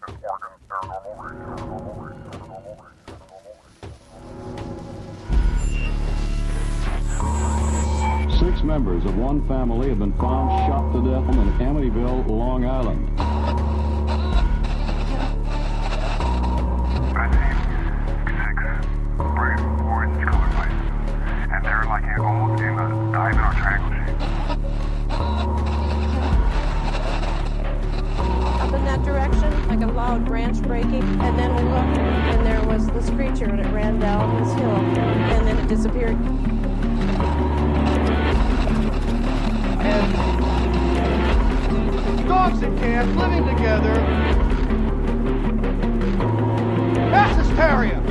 Six members of one family have been found shot to death in Amityville, Long Island. I see 6 bright orange color lights, and they're like almost in a diamond or triangle shape. Up in that direction, like a loud branch breaking, and then we looked, and there was this creature, and it ran down this hill, and then it disappeared. And dogs and cats living together. Mass hysteria.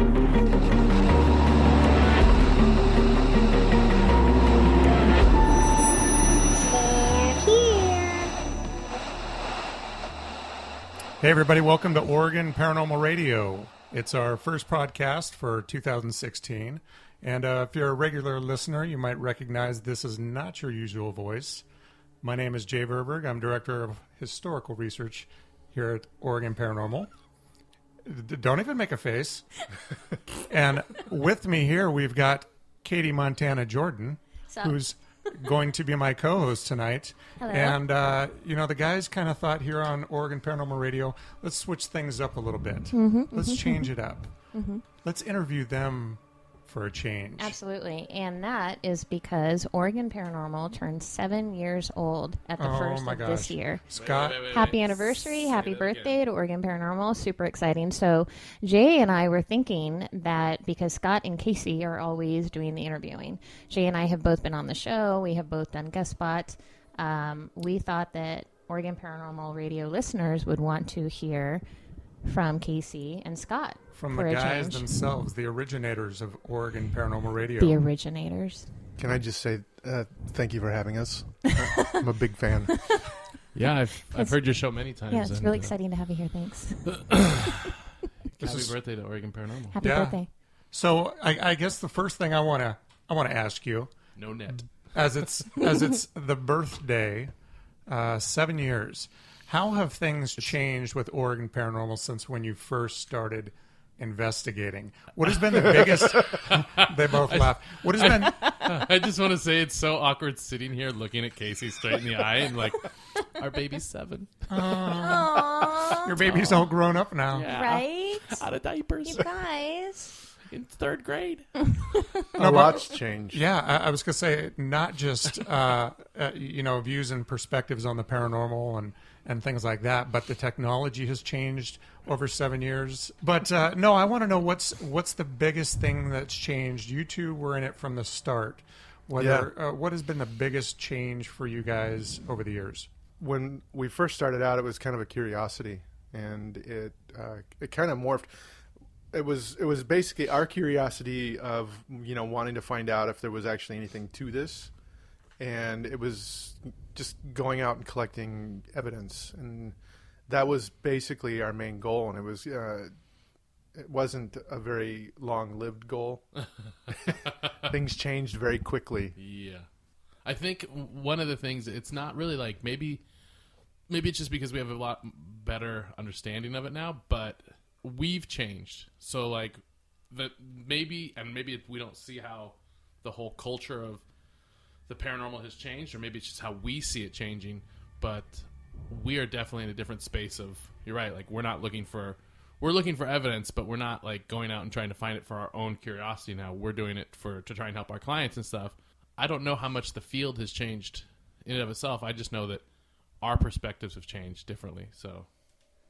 Hey everybody, welcome to Oregon Paranormal Radio. It's our first podcast for 2016. And if you're a regular listener, you might recognize this is not your usual voice. My name is Jay Verburg. I'm Director of Historical Research here at Oregon Paranormal. Don't even make a face. And with me here, we've got Katie Montana Jordan, who's going to be my co-host tonight. Hello. And, the guys kind of thought here on Oregon Paranormal Radio, let's switch things up a little bit. Let's change it up. Let's interview them for a change. Absolutely. And that is because Oregon Paranormal turned 7 years old at the first of this year. Scott. Happy anniversary. Happy birthday to Oregon Paranormal. Super exciting. So Jay and I were thinking that because Scott and Casey are always doing the interviewing, Jay and I have both been on the show. We have both done guest spots. We thought that Oregon Paranormal Radio listeners would want to hear from Casey and Scott. From the guys themselves, the originators of Oregon Paranormal Radio. The originators. Can I just say thank you for having us? I'm a big fan. Yeah, I've heard your show many times. Yeah, it's really exciting to have you here. Thanks. Happy birthday to Oregon Paranormal. Happy birthday. So I guess the first thing I want to ask you, no net, as it's the birthday, 7 years. How have things changed with Oregon Paranormal since when you first started investigating? What has been the biggest... They both laugh. What has been... I just want to say it's so awkward sitting here looking at Casey straight in the eye and like, our baby's 7. Your baby's all grown up now. Yeah. Right? Out of diapers. You guys. In 3rd grade. A lot's changed. Yeah, I was going to say not just, views and perspectives on the paranormal and things like that, but the technology has changed over 7 years. But no, I want to know what's the biggest thing that's changed. You two were in it from the start. What has been the biggest change for you guys over the years? When we first started out, it was kind of a curiosity, and it kind of morphed. It was basically our curiosity of wanting to find out if there was actually anything to this, and it was just going out and collecting evidence, and that was basically our main goal. And it wasn't a very long-lived goal. Things changed very quickly. Yeah, I think one of the things, it's not really like maybe it's just because we have a lot better understanding of it now, but we've changed. So like that maybe we don't see how the whole culture of the paranormal has changed, or maybe it's just how we see it changing, but we are definitely in a different space of, you're right, like we're looking for evidence, but we're not like going out and trying to find it for our own curiosity now. We're doing it to try and help our clients and stuff. I don't know how much the field has changed in and of itself. I just know that our perspectives have changed differently. So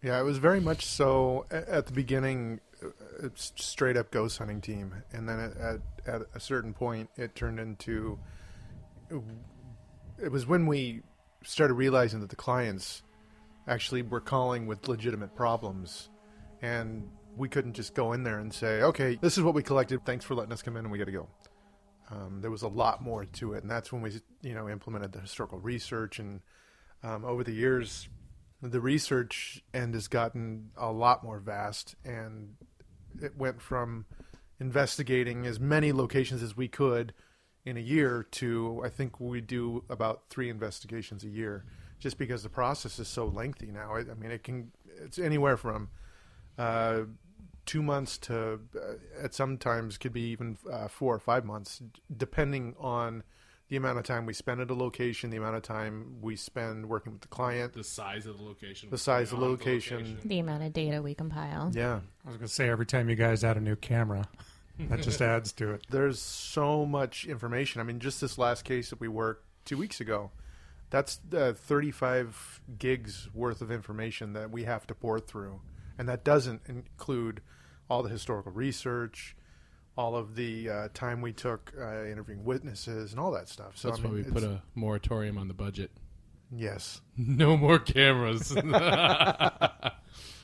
yeah, it was very much so at the beginning. It's straight up ghost hunting team, and then at a certain point it turned into, it was when we started realizing that the clients actually were calling with legitimate problems, and we couldn't just go in there and say, okay, this is what we collected, thanks for letting us come in, and we got to go. There was a lot more to it, and that's when we implemented the historical research, and over the years the research end has gotten a lot more vast, and it went from investigating as many locations as we could in a year to, I think we do about 3 investigations a year. just because the process is so lengthy now. I mean, it's anywhere from 2 months to at sometimes could be even 4 or 5 months, depending on the amount of time we spend at a location, the amount of time we spend working with the client, The size of the location. The amount of data we compile. Yeah. I was going to say, every time you guys add a new camera, that just adds to it. There's so much information. I mean, just this last case that we worked 2 weeks ago, that's 35 gigs worth of information that we have to pour through. And that doesn't include all the historical research, all of the time we took interviewing witnesses and all that stuff. So That's why we put a moratorium on the budget. Yes. No more cameras.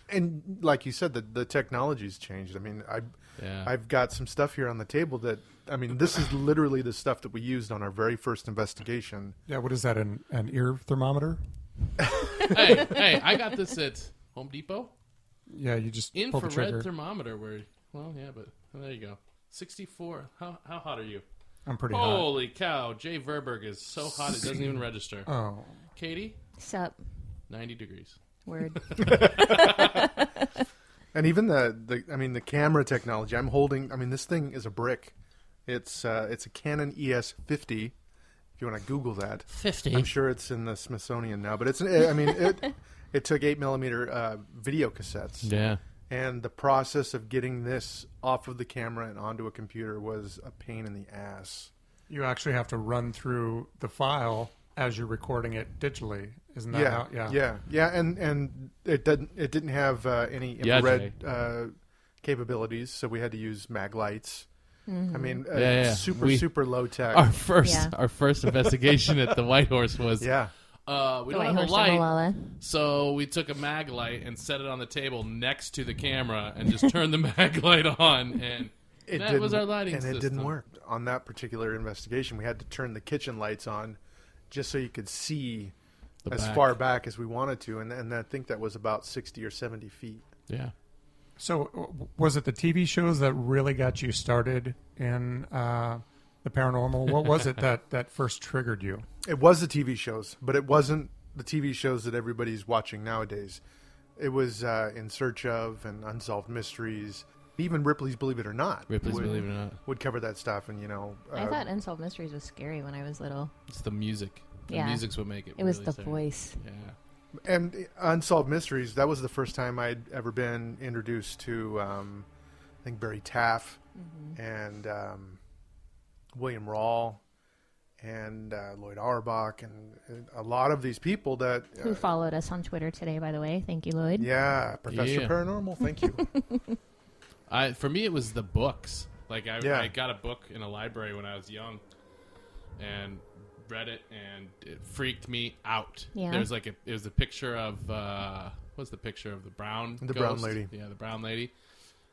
And like you said, the technology's changed. I mean, I've got some stuff here on the table that, I mean, this is literally the stuff that we used on our very first investigation. Yeah, what is that, an ear thermometer? hey, I got this at Home Depot. Yeah, you just pull the trigger. Infrared thermometer but there you go. 64. How hot are you? I'm pretty hot. Holy cow. Jay Verburg is so hot it doesn't even register. Oh. Katie? Sup. 90 degrees. Word. And even the camera technology I'm holding, I mean, this thing is a brick. It's a Canon ES 50. If you want to Google that. 50. I'm sure it's in the Smithsonian now, but it took 8mm video cassettes. Yeah. And the process of getting this off of the camera and onto a computer was a pain in the ass. You actually have to run through the file as you're recording it digitally, isn't that how? Yeah. And it didn't have any infrared capabilities, so we had to use mag lights. Mm-hmm. I mean, super low tech. Our first investigation at the White Horse was we don't have a light, so we took a mag light and set it on the table next to the camera and just turned the mag light on, and that was our lighting system. And it didn't work on that particular investigation. We had to turn the kitchen lights on just so you could see as far back as we wanted to, and I think that was about 60 or 70 feet. Yeah. So was it the TV shows that really got you started in the paranormal? What was it that first triggered you? It was the TV shows, but it wasn't the TV shows that everybody's watching nowadays. It was In Search of and Unsolved Mysteries. Even Ripley's Believe It or Not. Would cover that stuff, and I thought Unsolved Mysteries was scary when I was little. It's the music. The music's what make it. It was really the scary. voice. Yeah. And Unsolved Mysteries, that was the first time I'd ever been introduced to, I think, Barry Taff and William Rawl and Lloyd Auerbach and a lot of these people that... Who followed us on Twitter today, by the way. Thank you, Lloyd. Yeah, Professor Paranormal, thank you. For me, it was the books. Like, I got a book in a library when I was young and read it, and it freaked me out. Yeah. There's it was a picture of what's the picture of the brown ghost? Brown lady. Yeah, the brown lady.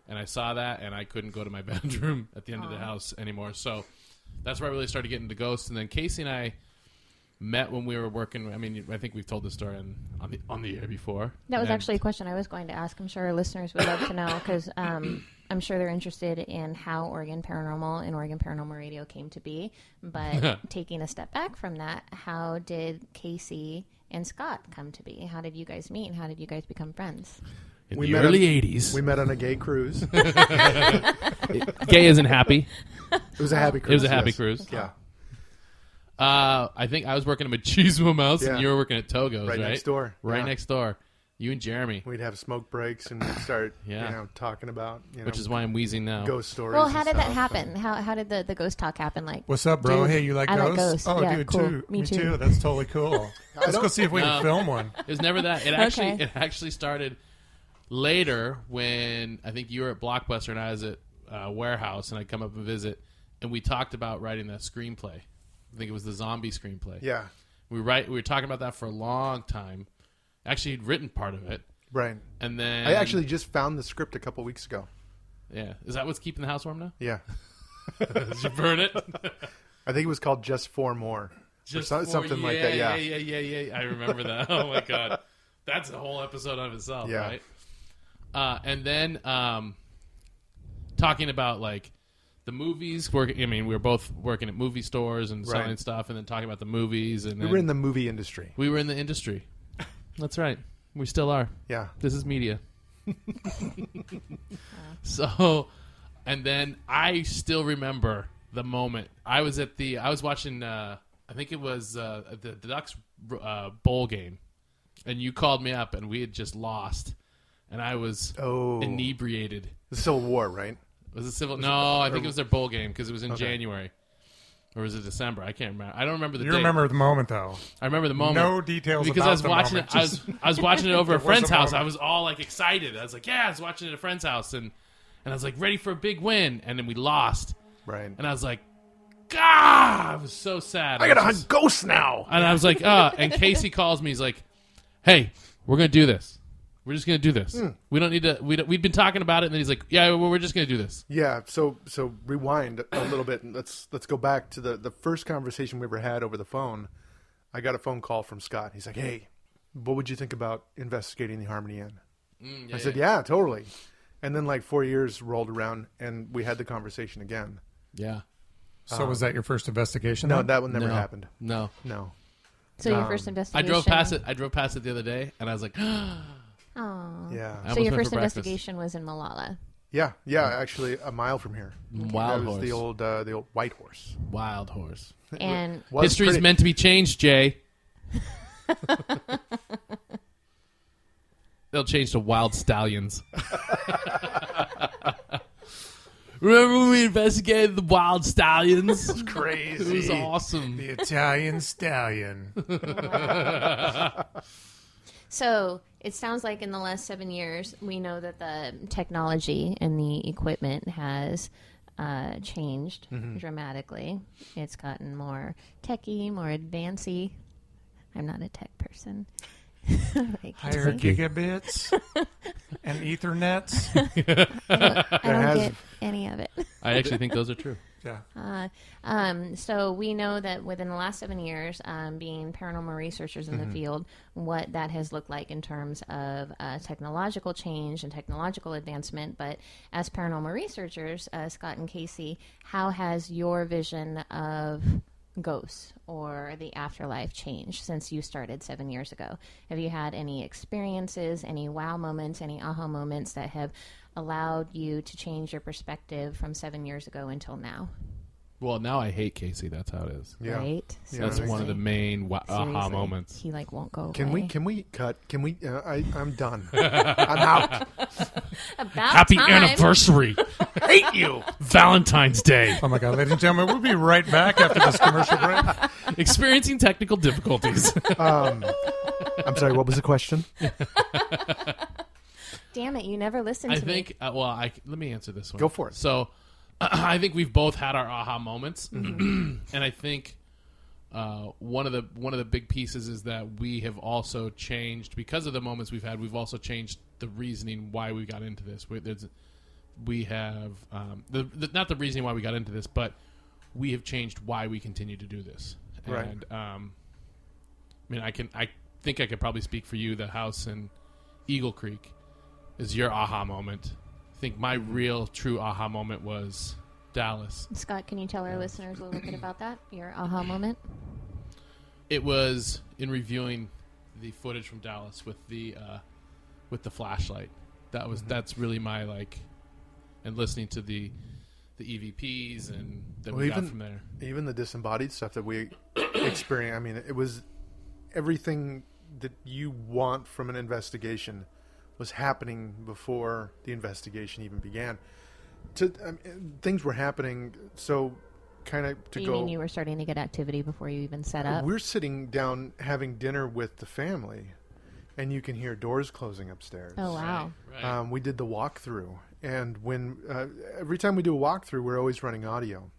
And I saw that, and I couldn't go to my bedroom at the end of the house anymore. So that's where I really started getting into ghosts. And then Casey and I met when we were working. I mean, I think we've told this story on the air before. That was actually a question I was going to ask. I'm sure our listeners would love to know, because I'm sure they're interested in how Oregon Paranormal and Oregon Paranormal Radio came to be. But taking a step back from that, how did Casey and Scott come to be? How did you guys meet? How did you guys become friends? In the early 80s. We met on a gay cruise. Gay isn't happy. It was a happy cruise. It was a happy cruise. Yeah. I think I was working at Machismo Mouse, and you were working at Togo's, right? Next door. Right next door. You and Jeremy. We'd have smoke breaks and we'd start, talking about, which is why I'm wheezing now. Ghost stories. Well, how did that happen? How did the ghost talk happen? Like, what's up, bro? Dude, hey, you like I ghosts? like ghosts. Oh, Yeah, dude, cool. too. Me too. That's totally cool. Let's go see if we can film one. It was never that. It actually started later when I think you were at Blockbuster and I was at Warehouse, and I'd come up and visit, and we talked about writing that screenplay. I think it was the zombie screenplay. Yeah. We were talking about that for a long time. Actually, he'd written part of it. Right. And then I actually just found the script a couple weeks ago. Yeah. Is that what's keeping the house warm now? Yeah. Did you burn it? I think it was called Just Four More. Something like that, yeah. Yeah. I remember that. Oh, my God. That's a whole episode of itself, right? And then talking about, like, the movies. We were both working at movie stores and selling stuff, and then talking about the movies. And we were in the movie industry. We were in the industry. That's right. We still are. Yeah. This is media. So, and then I still remember the moment I was watching. I think it was the Ducks bowl game, and you called me up, and we had just lost, and I was inebriated. The Civil War, right? Was it Civil? No, I think it was their bowl game because it was in January. Or was it December? I can't remember. I don't remember the date. You remember the moment, though. I remember the moment. No details because about I was the watching moment. it. I was watching it over a friend's house. moment. I was all like excited. I was like, "Yeah!" I was watching it at a friend's house, and I was like, ready for a big win. And then we lost. Right. And I was like, "God!" I was so sad. I gotta hunt ghosts now. And I was like, And Casey calls me. He's like, "Hey, we're gonna do this. We're just gonna do this. We don't need to. We've been talking about it." And then he's like, "Yeah, we're just gonna do this." Yeah. So rewind a little bit, and let's go back to the first conversation we ever had over the phone. I got a phone call from Scott. He's like, "Hey, what would you think about investigating the Harmony Inn?" I said, "Yeah, totally." And then like 4 years rolled around, and we had the conversation again. Yeah. So was that your first investigation? No, then? that one never happened. No. So your first I investigation? drove past it. I drove past it the other day, and I was like, Oh. Yeah. I So your almost went first for breakfast. investigation was in Malala. Yeah. Actually, a mile from here. Wild that was horse. the old white horse. Wild horse. And Was History's pretty- meant to be changed, Jay. They'll change to wild stallions. Remember when we investigated the wild stallions? It was crazy. It was awesome. The Italian stallion. so it sounds like in the last 7 years, we know that the technology and the equipment has changed dramatically. It's gotten more techy, more advancey. I'm not a tech person. Like, Higher gigabits and Ethernets. I don't get any of it. I actually think those are true. Yeah. So we know that within the last 7 years, being paranormal researchers in the field, what that has looked like in terms of technological change and technological advancement. But as paranormal researchers, Scott and Casey, how has your vision of ghosts or the afterlife changed since you started 7 years ago? Have you had any experiences, any wow moments, any aha moments that have allowed you to change your perspective from 7 years ago until now? Well, now I hate Casey. That's how it is. Yeah. Right? That's one of the main aha Seriously. moments. He like won't go Can away. we cut? Can we? I'm done. I'm out. About Happy time. anniversary. Hate you. Valentine's Day. Oh, my God. Ladies and gentlemen, we'll be right back after this commercial break. Experiencing technical difficulties. I'm sorry. What was the question? Damn it! You never listened I to think. Let me answer this one. Go for it. So, I think we've both had our aha moments, and I think one of the big pieces is that we have also changed because of the moments we've had. We've also changed the reasoning why we got into this. We have not the reasoning why we got into this, but we have changed why we continue to do this. Right. And I mean, I think I could probably speak for you. The house in Eagle Creek is your aha moment. I think my real, true aha moment was Dallas. Scott, can you tell our listeners a little bit about that? Your aha moment? It was in reviewing the footage from Dallas with the flashlight. That's really my and listening to the EVPs and that we got from there. Even the disembodied stuff that we experienced. I mean, it was everything that you want from an investigation was happening before the investigation even began. Things were happening, so kind of to You go. mean you were starting to get activity before you even set up? We're sitting down having dinner with the family, and you can hear doors closing upstairs. Oh, wow. Right. We did the walkthrough, and when every time we do a walkthrough, we're always running audio,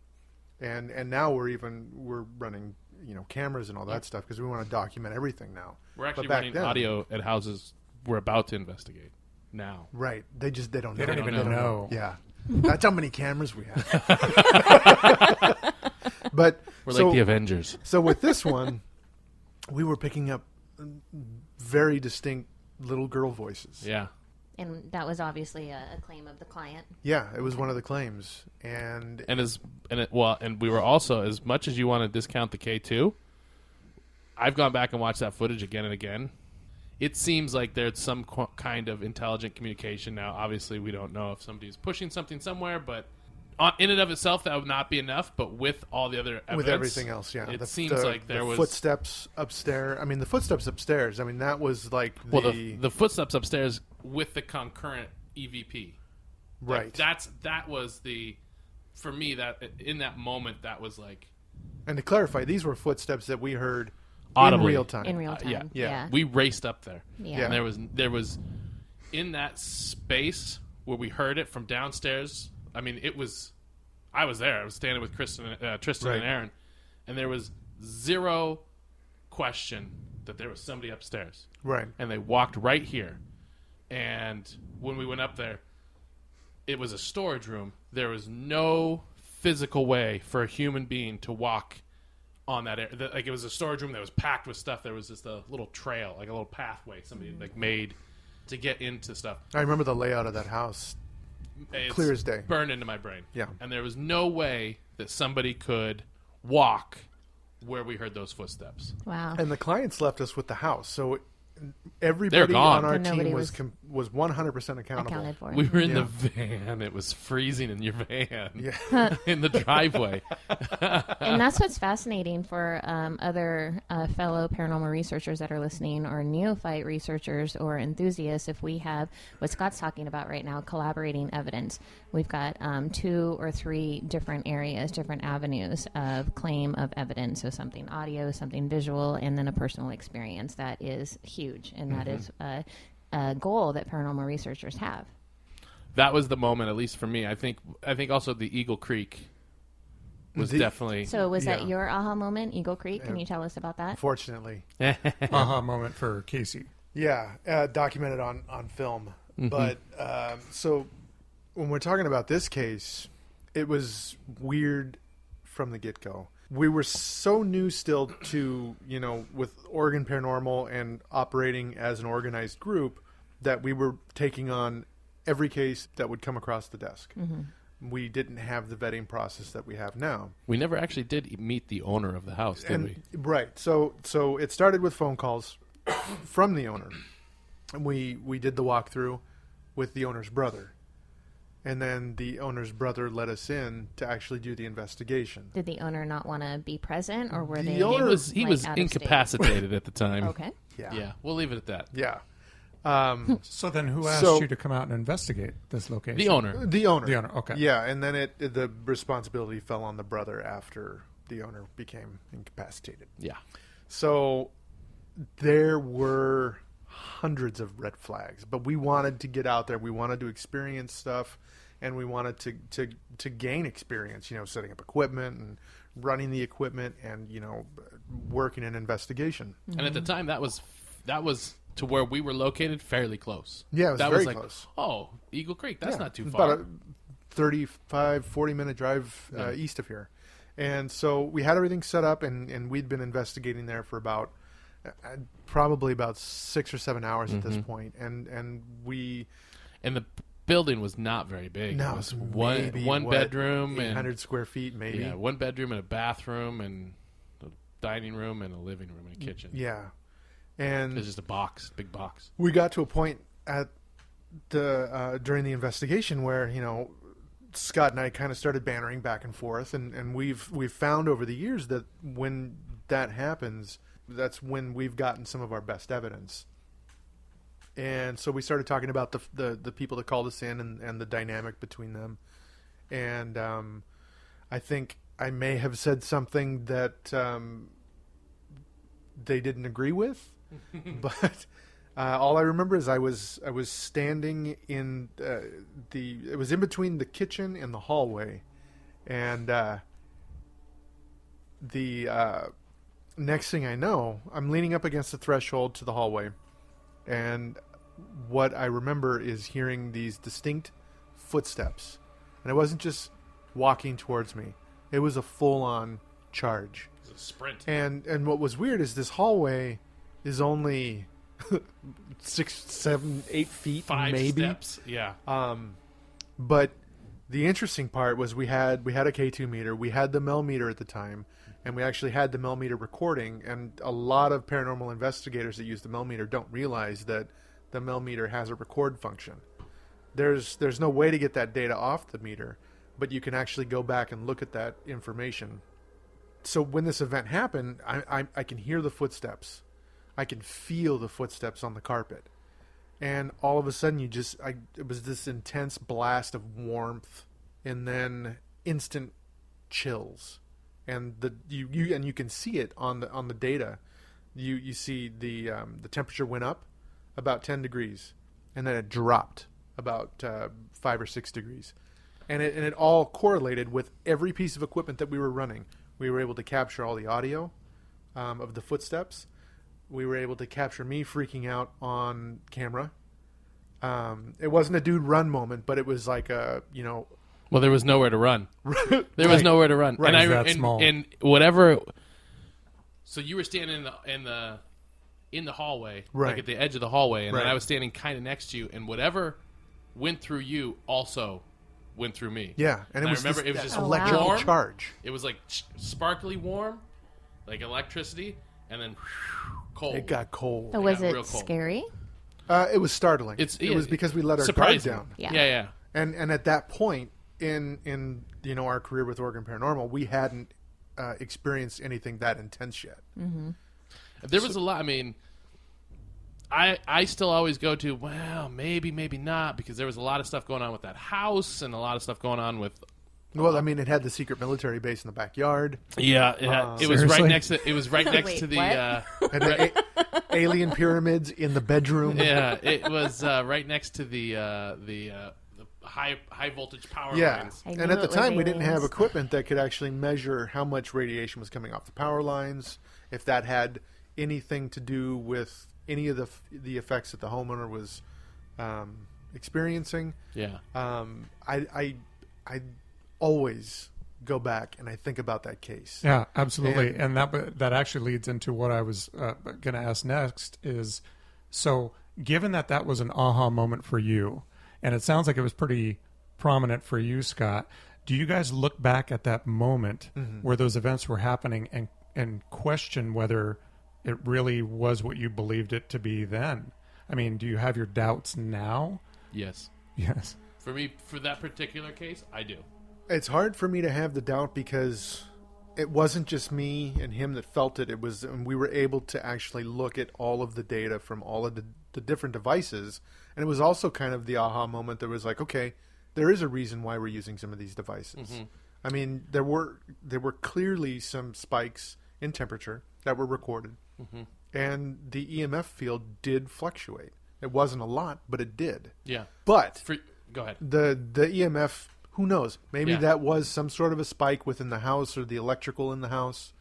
and now we're running cameras and all that stuff because we want to document everything now. We're actually But back running then- audio at houses we're about to investigate now. Right? They don't know. They don't even know. Yeah, that's how many cameras we have. But We're so, like the Avengers. So with this one, we were picking up very distinct little girl voices. Yeah. And that was obviously a claim of the client. Yeah, it was one of the claims, and we were also, as much as you want to discount the K2, I've gone back and watched that footage again and again. It seems like there's some kind of intelligent communication now. Obviously, we don't know if somebody's pushing something somewhere, but in and of itself, that would not be enough. But with all the other evidence, with everything else, yeah, it seems like there was footsteps upstairs. I mean, the footsteps upstairs. I mean, that was like the footsteps upstairs with the concurrent EVP. Right. Like, that was for me, that in that moment, that was like. And to clarify, these were footsteps that we heard audibly. in real time. In real time, yeah. We raced up there. Yeah. And there was in that space where we heard it from downstairs. I mean, I was there. I was standing with Tristan Right. and Aaron, and there was zero question that there was somebody upstairs. Right. And they walked right here. And when we went up there, it was a storage room. There was no physical way for a human being to walk on that area. Like, it was a storage room that was packed with stuff. There was just a little trail, like a little pathway somebody like made to get into stuff. I remember the layout of that house. It's clear as day. Burned into my brain. Yeah. And there was no way that somebody could walk where we heard those footsteps. Wow. And the clients left us with the house, so everybody gone. on our And nobody team was 100% accountable. accounted for. We were in Yeah. the van. It was freezing in your van. Yeah. In the driveway. And that's what's fascinating for other fellow paranormal researchers that are listening, or neophyte researchers or enthusiasts. If we have what Scott's talking about right now, collaborating evidence, we've got 2 or 3 different areas, different avenues of claim of evidence. So something audio, something visual, and then a personal experience. That is huge, and that is a goal that paranormal researchers have. That was the moment, at least for me. I think also the Eagle Creek was definitely. So was Yeah. that your aha moment, Eagle Creek? Can you tell us about that? Unfortunately. Aha moment for Casey. Yeah, documented on film. But so when we're talking about this case, it was weird from the get-go. We were so new still to, with Oregon Paranormal and operating as an organized group, that we were taking on every case that would come across the desk. We didn't have the vetting process that we have now. We never actually did meet the owner of the house, did we? Right. So it started with phone calls from the owner. And we did the walkthrough with the owner's brother. And then the owner's brother let us in to actually do the investigation. Did the owner not want to be present, or were The they? owner- He was out of incapacitated at the time. Okay. Yeah, we'll leave it at that. Yeah. So then who asked So- you to come out and investigate this location? The owner. The owner. The owner, okay. Yeah, and then the responsibility fell on the brother after the owner became incapacitated. Yeah. So there were hundreds of red flags, but we wanted to get out there. We wanted to experience stuff, and we wanted to gain experience, setting up equipment and running the equipment and, working an investigation. And at the time, that was to where we were located fairly close. Yeah, it was that very was like, close. Oh, Eagle Creek, that's Yeah, not too it's far. about a 35, 40-minute drive east of here. And so we had everything set up, and we'd been investigating there for probably about 6 or 7 hours at this point. And we... And the building was not very big. No, it was maybe, one what, bedroom 800 and square feet, maybe. Yeah, one bedroom and a bathroom and a dining room and a living room and a kitchen. Yeah. And It was just a box, big box. we got to a point at during the investigation where, Scott and I kind of started bantering back and forth, and we've found over the years that when that happens, that's when we've gotten some of our best evidence. And so we started talking about the people that called us in and the dynamic between them. And I think I may have said something that they didn't agree with, but all I remember is I was standing in it was in between the kitchen and the hallway, and the next thing I know, I'm leaning up against the threshold to the hallway, and what I remember is hearing these distinct footsteps, and it wasn't just walking towards me; it was a full-on charge. It was a sprint. And what was weird is this hallway is only 6, 7, 8 feet, 5 maybe. steps. Yeah. But the interesting part was we had a K2 meter, we had the Mel meter at the time, and we actually had the Mel meter recording. And a lot of paranormal investigators that use the Mel meter don't realize that the Mel meter has a record function. There's no way to get that data off the meter, but you can actually go back and look at that information. So when this event happened, I can hear the footsteps. I can feel the footsteps on the carpet. And all of a sudden it was this intense blast of warmth and then instant chills. And you can see it on the data. You see the temperature went up about 10 degrees and then it dropped about 5 or 6 degrees. And it all correlated with every piece of equipment that we were running. We were able to capture all the audio of the footsteps. We were able to capture me freaking out on camera. It wasn't a dude run moment, but it was like Well, there was nowhere to run. There was Right. nowhere to run. Right. And That small. and whatever. So you were standing in the hallway, Right. like at the edge of the hallway, and then Right. I was standing kind of next to you, and whatever went through you also went through me. Yeah, and I it was remember this, it was that just electrical warm. charge. It was like sparkly warm, like electricity, and then cold. It got cold. So was got it real cold. scary? It was startling. It was because we let our guard surprising. down. Yeah. Yeah. And at that point in our career with Oregon Paranormal, we hadn't experienced anything that intense yet. There was a lot. I mean, I still always go to, well, maybe not, because there was a lot of stuff going on with that house and a lot of stuff going on with. Well, I mean, it had the secret military base in the backyard. Yeah, it was Seriously? right next to. It was right next Wait, to the. what? And the alien pyramids in the bedroom. Yeah, it was right next to the high voltage power Yeah, lines. I and knew at the it was time we didn't have aliens. equipment that could actually measure how much radiation was coming off the power lines, if that had anything to do with any of the effects that the homeowner was experiencing. Yeah. I always go back and I think about that case. Yeah, absolutely. And that actually leads into what I was going to ask next is, so given that was an aha moment for you, and it sounds like it was pretty prominent for you, Scott, do you guys look back at that moment where those events were happening and question whether it really was what you believed it to be then? I mean, do you have your doubts now? Yes. Yes. For me, for that particular case, I do. It's hard for me to have the doubt because it wasn't just me and him that felt it. It was, and we were able to actually look at all of the data from all of the different devices. And it was also kind of the aha moment that was like, okay, there is a reason why we're using some of these devices. I mean, there were clearly some spikes in temperature that were recorded. And the EMF field did fluctuate. It wasn't a lot, but it did. Yeah. But Go ahead. the EMF, who knows? Maybe Yeah. that was some sort of a spike within the house or the electrical in the house.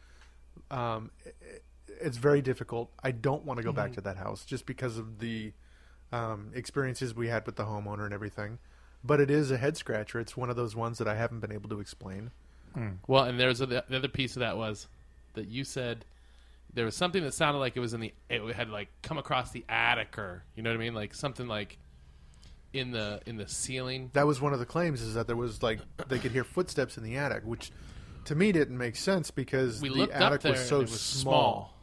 It's very difficult. I don't want to go back to that house just because of the experiences we had with the homeowner and everything. But it is a head scratcher. It's one of those ones that I haven't been able to explain. Well, and there's the other piece of that was that you said there was something that sounded like it had like come across the attic, or you know what I mean, like something like in the ceiling. That was one of the claims, is that there was like they could hear footsteps in the attic, which to me didn't make sense because We the looked attic up there was so and it was small.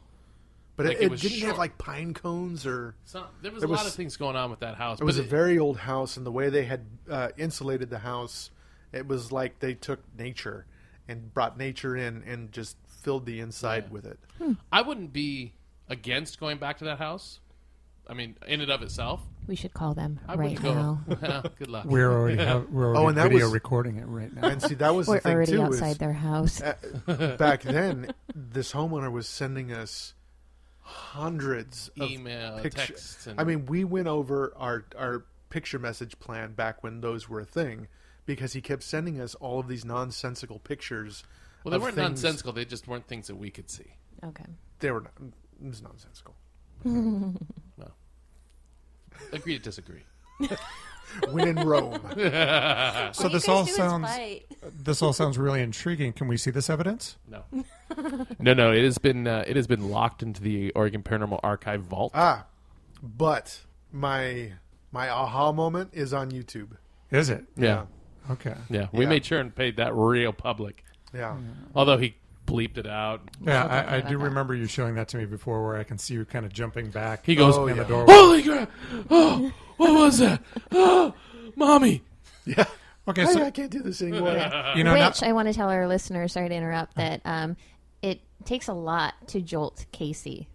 But Like, it it was didn't have short. like pine cones or. So there was There a lot was- of things going on with that house. It was but a very old house, and the way they had insulated the house, it was like they took nature and brought nature in and just filled the inside with it. I wouldn't be against going back to that house. I mean, in and of itself, We should call them I right wouldn't go. now. Well, good luck. We're already and that video was- recording it right now. And see, that was We're the thing already too. outside Is, their house. back then, this homeowner was sending us hundreds of Email, pictures. texts, and I mean, we went over our picture message plan back when those were a thing, because he kept sending us all of these nonsensical pictures. well, they of weren't things- nonsensical. They just weren't things that we could see. Okay. They were. It was nonsensical. Well, agree to disagree. When in Rome. So this all sounds really intriguing. Can we see this evidence? No, no. It has been locked into the Oregon Paranormal Archive vault. But my aha moment is on YouTube. Is it? Yeah. Okay. Yeah. We made sure and paid that real public. Yeah. Although he bleeped it out. Yeah, I do remember you showing that to me before, where I can see you kind of jumping back. He goes, in the doorway. "Holy crap! Oh, what was that? Oh, mommy!" Yeah. Okay, so I can't do this anymore. Which I want to tell our listeners, sorry to interrupt, that it takes a lot to jolt Casey.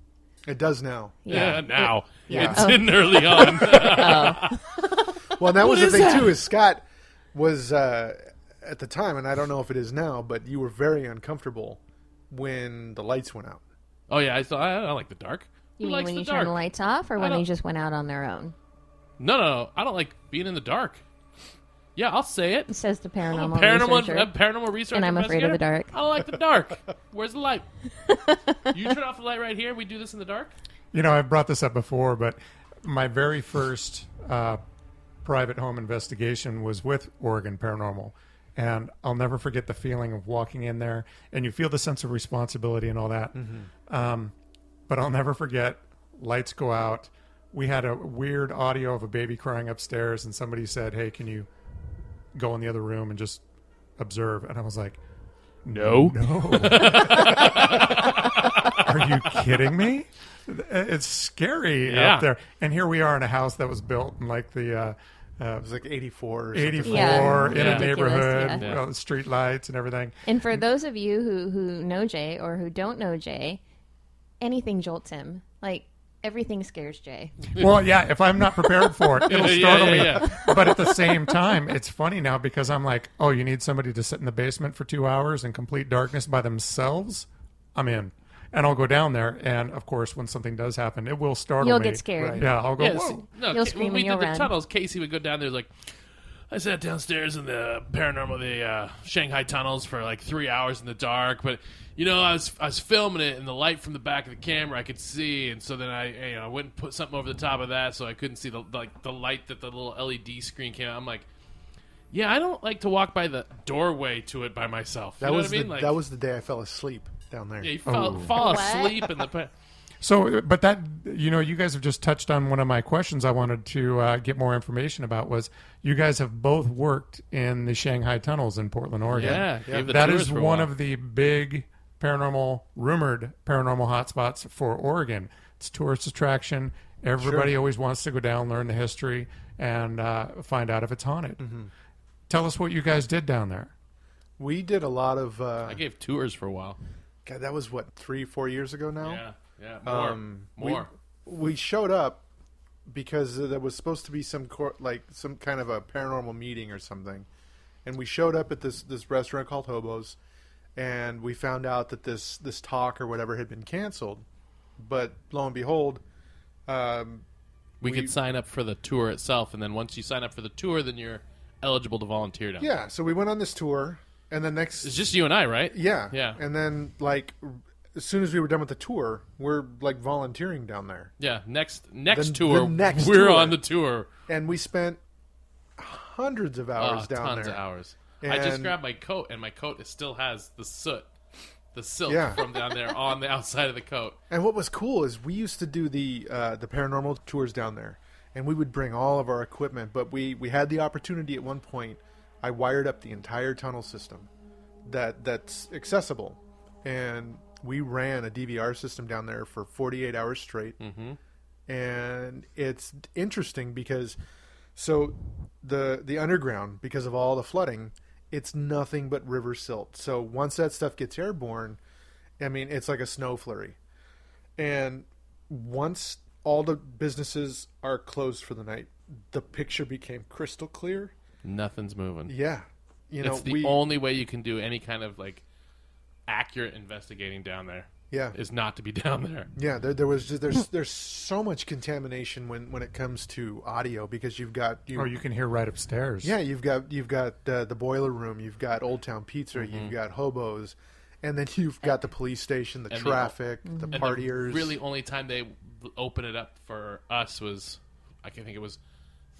It does now. Yeah, now. Yeah. It didn't early on. Well, that was the is thing, that? too, is Scott was, at the time, and I don't know if it is now, but you were very uncomfortable when the lights went out. Oh, yeah. I like the dark. You Who mean likes when the you dark? turn the lights off, or when don't- they just went out on their own? No. I don't like being in the dark. Yeah, I'll say it. Says the I'm paranormal a researcher. paranormal researcher. And I'm afraid of the dark. I don't like the dark. Where's the light? You turn off the light right here. We do this in the dark. I've brought this up before, but my very first private home investigation was with Oregon Paranormal. And I'll never forget the feeling of walking in there, and you feel the sense of responsibility and all that. Mm-hmm. But I'll never forget, lights go out. We had a weird audio of a baby crying upstairs, and somebody said, "Hey, can you go in the other room and just observe?" And I was like, No. Are you kidding me? It's scary Yeah. out there. And here we are in a house that was built in like the It was like 84 or something. 84 Yeah. in Yeah. a neighborhood, Yeah. street lights and everything. And for those of you who know Jay or who don't know Jay, anything jolts him. Like, everything scares Jay. Well, yeah, if I'm not prepared for it, it'll startle me. Yeah. But at the same time, it's funny now because I'm like, oh, you need somebody to sit in the basement for 2 hours in complete darkness by themselves? I'm in. And I'll go down there, and of course, when something does happen, it will startle You'll me. get scared. Right. Yeah, I'll go, Yeah, whoa. You'll scream when we and you'll did the run. tunnels, Casey would go down there like, I sat downstairs in the Shanghai tunnels for like 3 hours in the dark, but I was filming it, and the light from the back of the camera I could see, and so then I went and put something over the top of that so I couldn't see the light that the little LED screen came out. I'm like, yeah, I don't like to walk by the doorway to it by myself. You know what I mean? Like, that was the day I fell asleep down there. yeah, you fall asleep in the. So, but that, you guys have just touched on one of my questions I wanted to get more information about was you guys have both worked in the Shanghai tunnels in Portland, Oregon. Yeah, gave the That tours is for a one while. of the big rumored paranormal hotspots for Oregon. It's a tourist attraction. Everybody always wants to go down, learn the history, and find out if it's haunted. Mm-hmm. Tell us what you guys did down there. We did a lot of... I gave tours for a while. God, that was, 3-4 years ago now? Yeah, more. We showed up because there was supposed to be some kind of a paranormal meeting or something. And we showed up at this restaurant called Hobo's, and we found out that this talk or whatever had been canceled. But lo and behold... we could sign up for the tour itself, and then once you sign up for the tour, then you're eligible to volunteer down there. Yeah, so we went on this tour, and then next... It's just you and I, right? Yeah. Yeah. And then, as soon as we were done with the tour, we're, volunteering down there. Yeah, next The tour, next we're tour. on the tour. And we spent hundreds of hours down tons there. of hours. I just And- grabbed my coat, and my coat still has the soot, the silt Yeah. from down there on the outside of the coat. And what was cool is we used to do the paranormal tours down there, and we would bring all of our equipment. But we had the opportunity at one point. I wired up the entire tunnel system that's accessible, and we ran a DVR system down there for 48 hours straight. Mm-hmm. And it's interesting because the underground, because of all the flooding, it's nothing but river silt. So once that stuff gets airborne, I mean, it's like a snow flurry. And once all the businesses are closed for the night, the picture became crystal clear. Nothing's moving. Yeah. It's the only way you can do any kind of accurate investigating down there. Yeah. Is not to be down there. Yeah, there's so much contamination when it comes to audio because you've got You can hear right upstairs. Yeah, you've got the boiler room, you've got Old Town Pizza, you've got Hobo's, and then you've got the police station, the traffic, the And partiers. the really only time they open it up for us was, I can think it was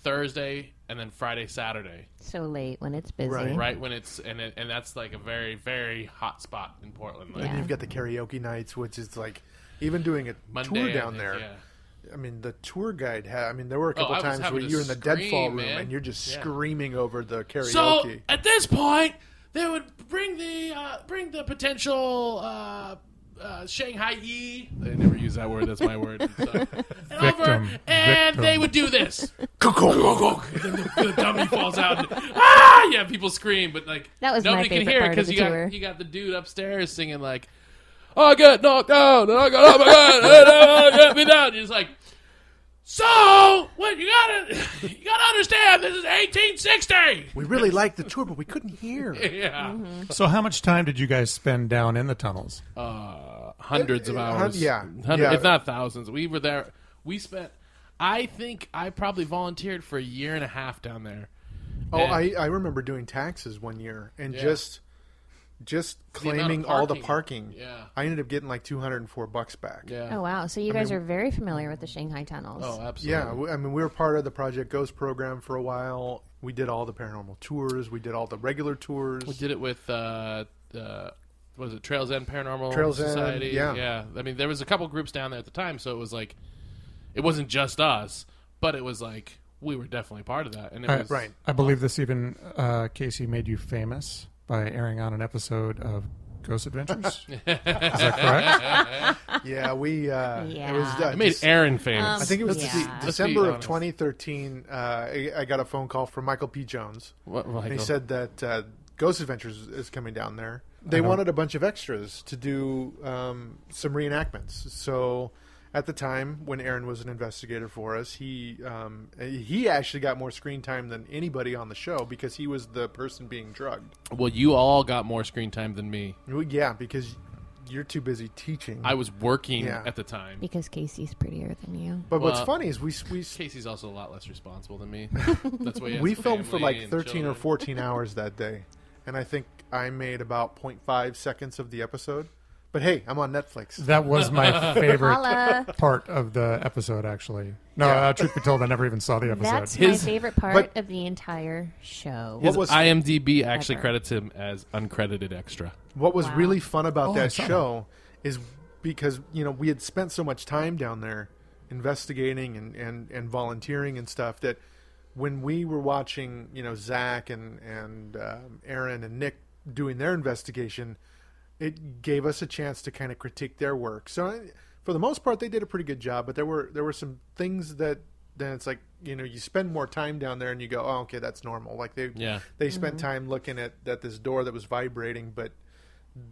Thursday and then Friday, Saturday. So late when it's busy. Right when it's and that's a very, very hot spot in Portland. And you've got the karaoke nights, which is even doing a Monday, tour I down think, there. yeah. I mean, the tour guide had. I mean, there were a couple I was times having where to you're in the deadfall room scream, man. and you're just Yeah. screaming over the karaoke. So at this point, they would bring the potential Shanghai-E. They never use that word. That's my word. Victim. And Victim. they would do this. And then the dummy falls out. And, yeah, people scream, but like That was my nobody can favorite hear it part of the tour. you got the dude upstairs singing like, I got knocked down and I got up again. Get me down. You're just like, so what? You gotta understand. This is 1860. we really liked the tour, but we couldn't hear. Yeah, So how much time did you guys spend down in the tunnels? hundreds of hours. Yeah. If not thousands. We were there. We spent. I think I probably volunteered for a year and a half down there. Oh, And- I remember doing taxes one year and Yeah. just amount of claiming all the parking. parking. Yeah. I ended up getting like $204 back. Yeah. Oh wow! So you guys are very familiar with the Shanghai tunnels. Oh, absolutely. Yeah, I mean, we were part of the Project Ghost program for a while. We did all the paranormal tours. We did all the regular tours. We did it with what was it, Trails End Paranormal Trails End, Society? yeah. I mean, there was a couple groups down there at the time, so it was like, it wasn't just us, but it was like we were definitely part of that, and it was Right. I believe this even, Casey, made you famous by airing on an episode of Ghost Adventures. Is that correct? Yeah, we. It was. It made Aaron famous. I think it was Yeah. December of honest. 2013. I got a phone call from Michael P. Jones. What, And Michael? he said that Ghost Adventures is coming down there. They wanted a bunch of extras to do some reenactments. So at the time when Aaron was an investigator for us, he actually got more screen time than anybody on the show because he was the person being drugged. Well, you all got more screen time than me. Well, yeah, because you're too busy teaching. I was working Yeah. at the time. Because Casey's prettier than you. But what's Well, funny is we Casey's also a lot less responsible than me. That's why he has we a filmed for family like and 13 or children. 14 hours that day, and I think I made about 0.5 seconds of the episode. But hey, I'm on Netflix. That was my favorite Holla. part of the episode, actually. No, Yeah. Truth be told, I never even saw the episode. That's my His- favorite part but- of the entire show. His was- IMDb actually Ever. credits him as uncredited extra. What was Wow. really fun about Oh, I that saw show is because we had spent so much time down there investigating and volunteering and stuff that when we were watching Zach and Aaron and Nick doing their investigation, it gave us a chance to kind of critique their work. So for the most part, they did a pretty good job. But there were some things that then it's like you spend more time down there and you go, oh, okay, that's normal. Like they spent time looking at this door that was vibrating, but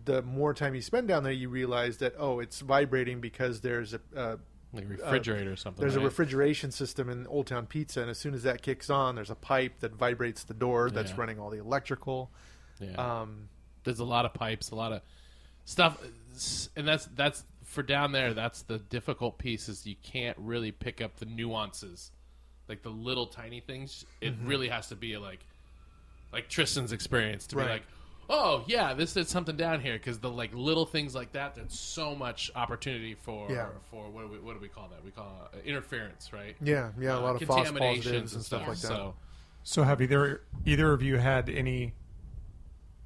the more time you spend down there, you realize that it's vibrating because there's a Like a refrigerator or something. there's a right? refrigeration system in Old Town Pizza, and as soon as that kicks on, there's a pipe that vibrates the door that's Yeah. running all the electrical. Yeah. There's a lot of pipes, a lot of stuff, and that's for down there. That's the difficult piece is you can't really pick up the nuances, like the little tiny things. It really has to be like Tristan's experience to Right. be like, oh yeah, this is something down here because the little things like that. There's so much opportunity for what do we call that? We call interference, right? Yeah, a lot of false contaminations positives and stuff like that. So have either of you had any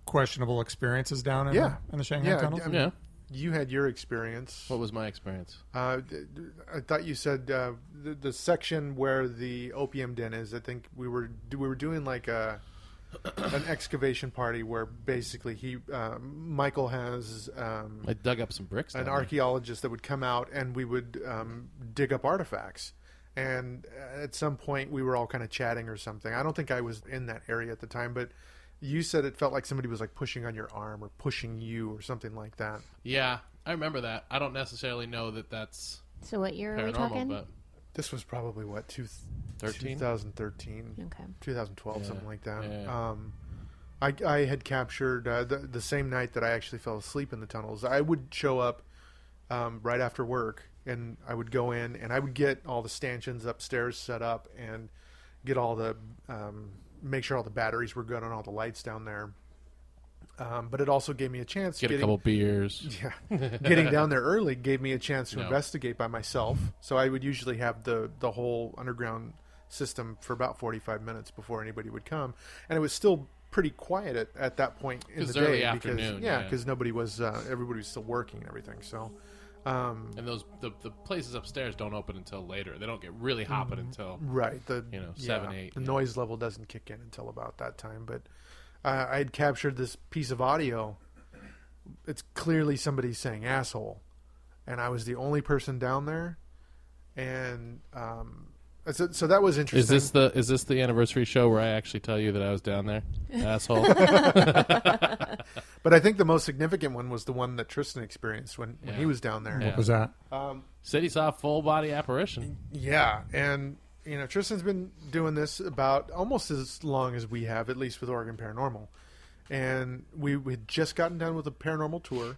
questionable experiences down in, in the Shanghai tunnels? I mean, Yeah. You had your experience. what was my experience? I thought you said the section where the opium den is. I think we were doing like an excavation party where basically Michael has I dug up some bricks. an down there. archaeologist that would come out and we would dig up artifacts. And at some point we were all kind of chatting or something. I don't think I was in that area at the time, but you said it felt like somebody was like pushing on your arm or pushing you or something like that. Yeah, I remember that. I don't necessarily know that that's So what year are we paranormal, talking? but This was probably 13? 2013, Okay. 2012, Yeah. something like that. Yeah. I had captured the same night that I actually fell asleep in the tunnels. I would show up right after work, and I would go in, and I would get all the stanchions upstairs set up and get all the make sure all the batteries were good on all the lights down there. But it also gave me a chance. get a couple beers. Yeah, getting down there early gave me a chance to No. investigate by myself. So I would usually have the whole underground system for about 45 minutes before anybody would come, and it was still pretty quiet at that point in 'Cause the early day afternoon, yeah. because nobody was everybody was still working and everything. So And the places upstairs don't open until later. They don't get really hopping until right. 7, 8. The noise level doesn't kick in until about that time. But I had captured this piece of audio. It's clearly somebody saying asshole, and I was the only person down there. And so that was interesting. Is this the anniversary show where I actually tell you that I was down there, asshole? But I think the most significant one was the one that Tristan experienced when he was down there. What was that? Said he saw a full body apparition. Yeah, and Tristan's been doing this about almost as long as we have, at least with Oregon Paranormal. And we had just gotten done with a paranormal tour.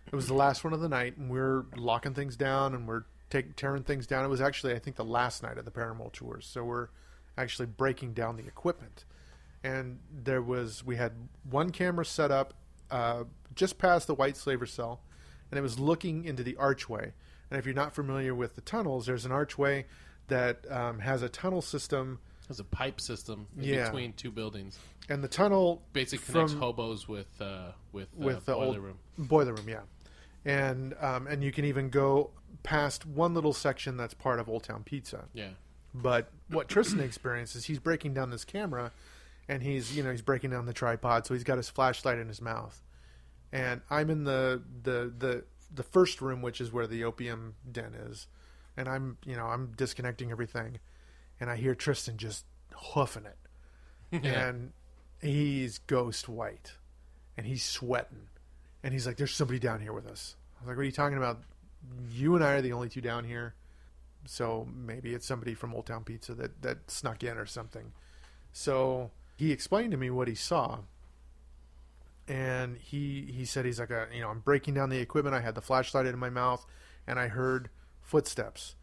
It was the last one of the night, and we're locking things down and we're tearing things down. It was actually, I think, the last night of the paranormal tours, so we're actually breaking down the equipment. And we had one camera set up just past the white slaver cell, and it was looking into the archway. And if you're not familiar with the tunnels, there's an archway that has a tunnel system. There's a pipe system in between two buildings. And the tunnel basically connects hobos with the boiler room. Boiler room, yeah. And you can even go past one little section that's part of Old Town Pizza. Yeah. But what Tristan experiences, he's breaking down this camera, and he's breaking down the tripod, so he's got his flashlight in his mouth. And I'm in the first room, which is where the opium den is, and I'm disconnecting everything, and I hear Tristan just hoofing it, and he's ghost white, and he's sweating, and he's like, "There's somebody down here with us." I was like, "What are you talking about? You and I are the only two down here, so maybe it's somebody from Old Town Pizza that snuck in or something." So he explained to me what he saw, and he said he's like, I'm breaking down the equipment. I had the flashlight in my mouth, and I heard footsteps.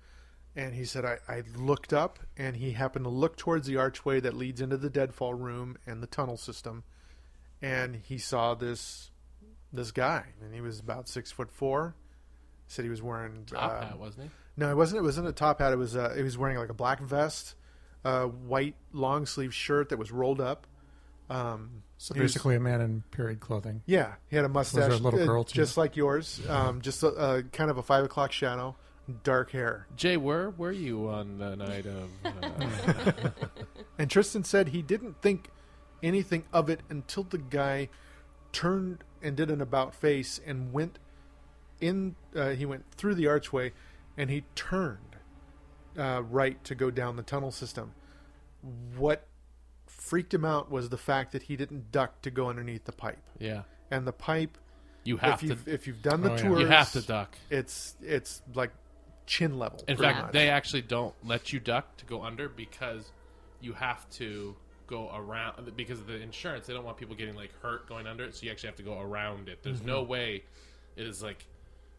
And he said I looked up, and he happened to look towards the archway that leads into the deadfall room and the tunnel system, and he saw this guy, and he was about 6'4". Said he was wearing top hat, wasn't he? No, it wasn't. It wasn't a top hat. It was. He was wearing like a black vest, white long sleeve shirt that was rolled up. So basically, a man in period clothing. Yeah, he had a mustache, was there a little girl too? Just like yours. Just kind of a 5 o'clock shadow, dark hair. Jay, where were you on the night of? And Tristan said he didn't think anything of it until the guy turned and did an about face and went in. He went through the archway, and he turned right to go down the tunnel system. What freaked him out was the fact that he didn't duck to go underneath the pipe. Yeah, and the pipe. If you've done the tours, you have to duck. It's like chin level. In fact, they actually don't let you duck to go under because you have to go around, because of the insurance. They don't want people getting like hurt going under it, so you actually have to go around it. There's no way. It is like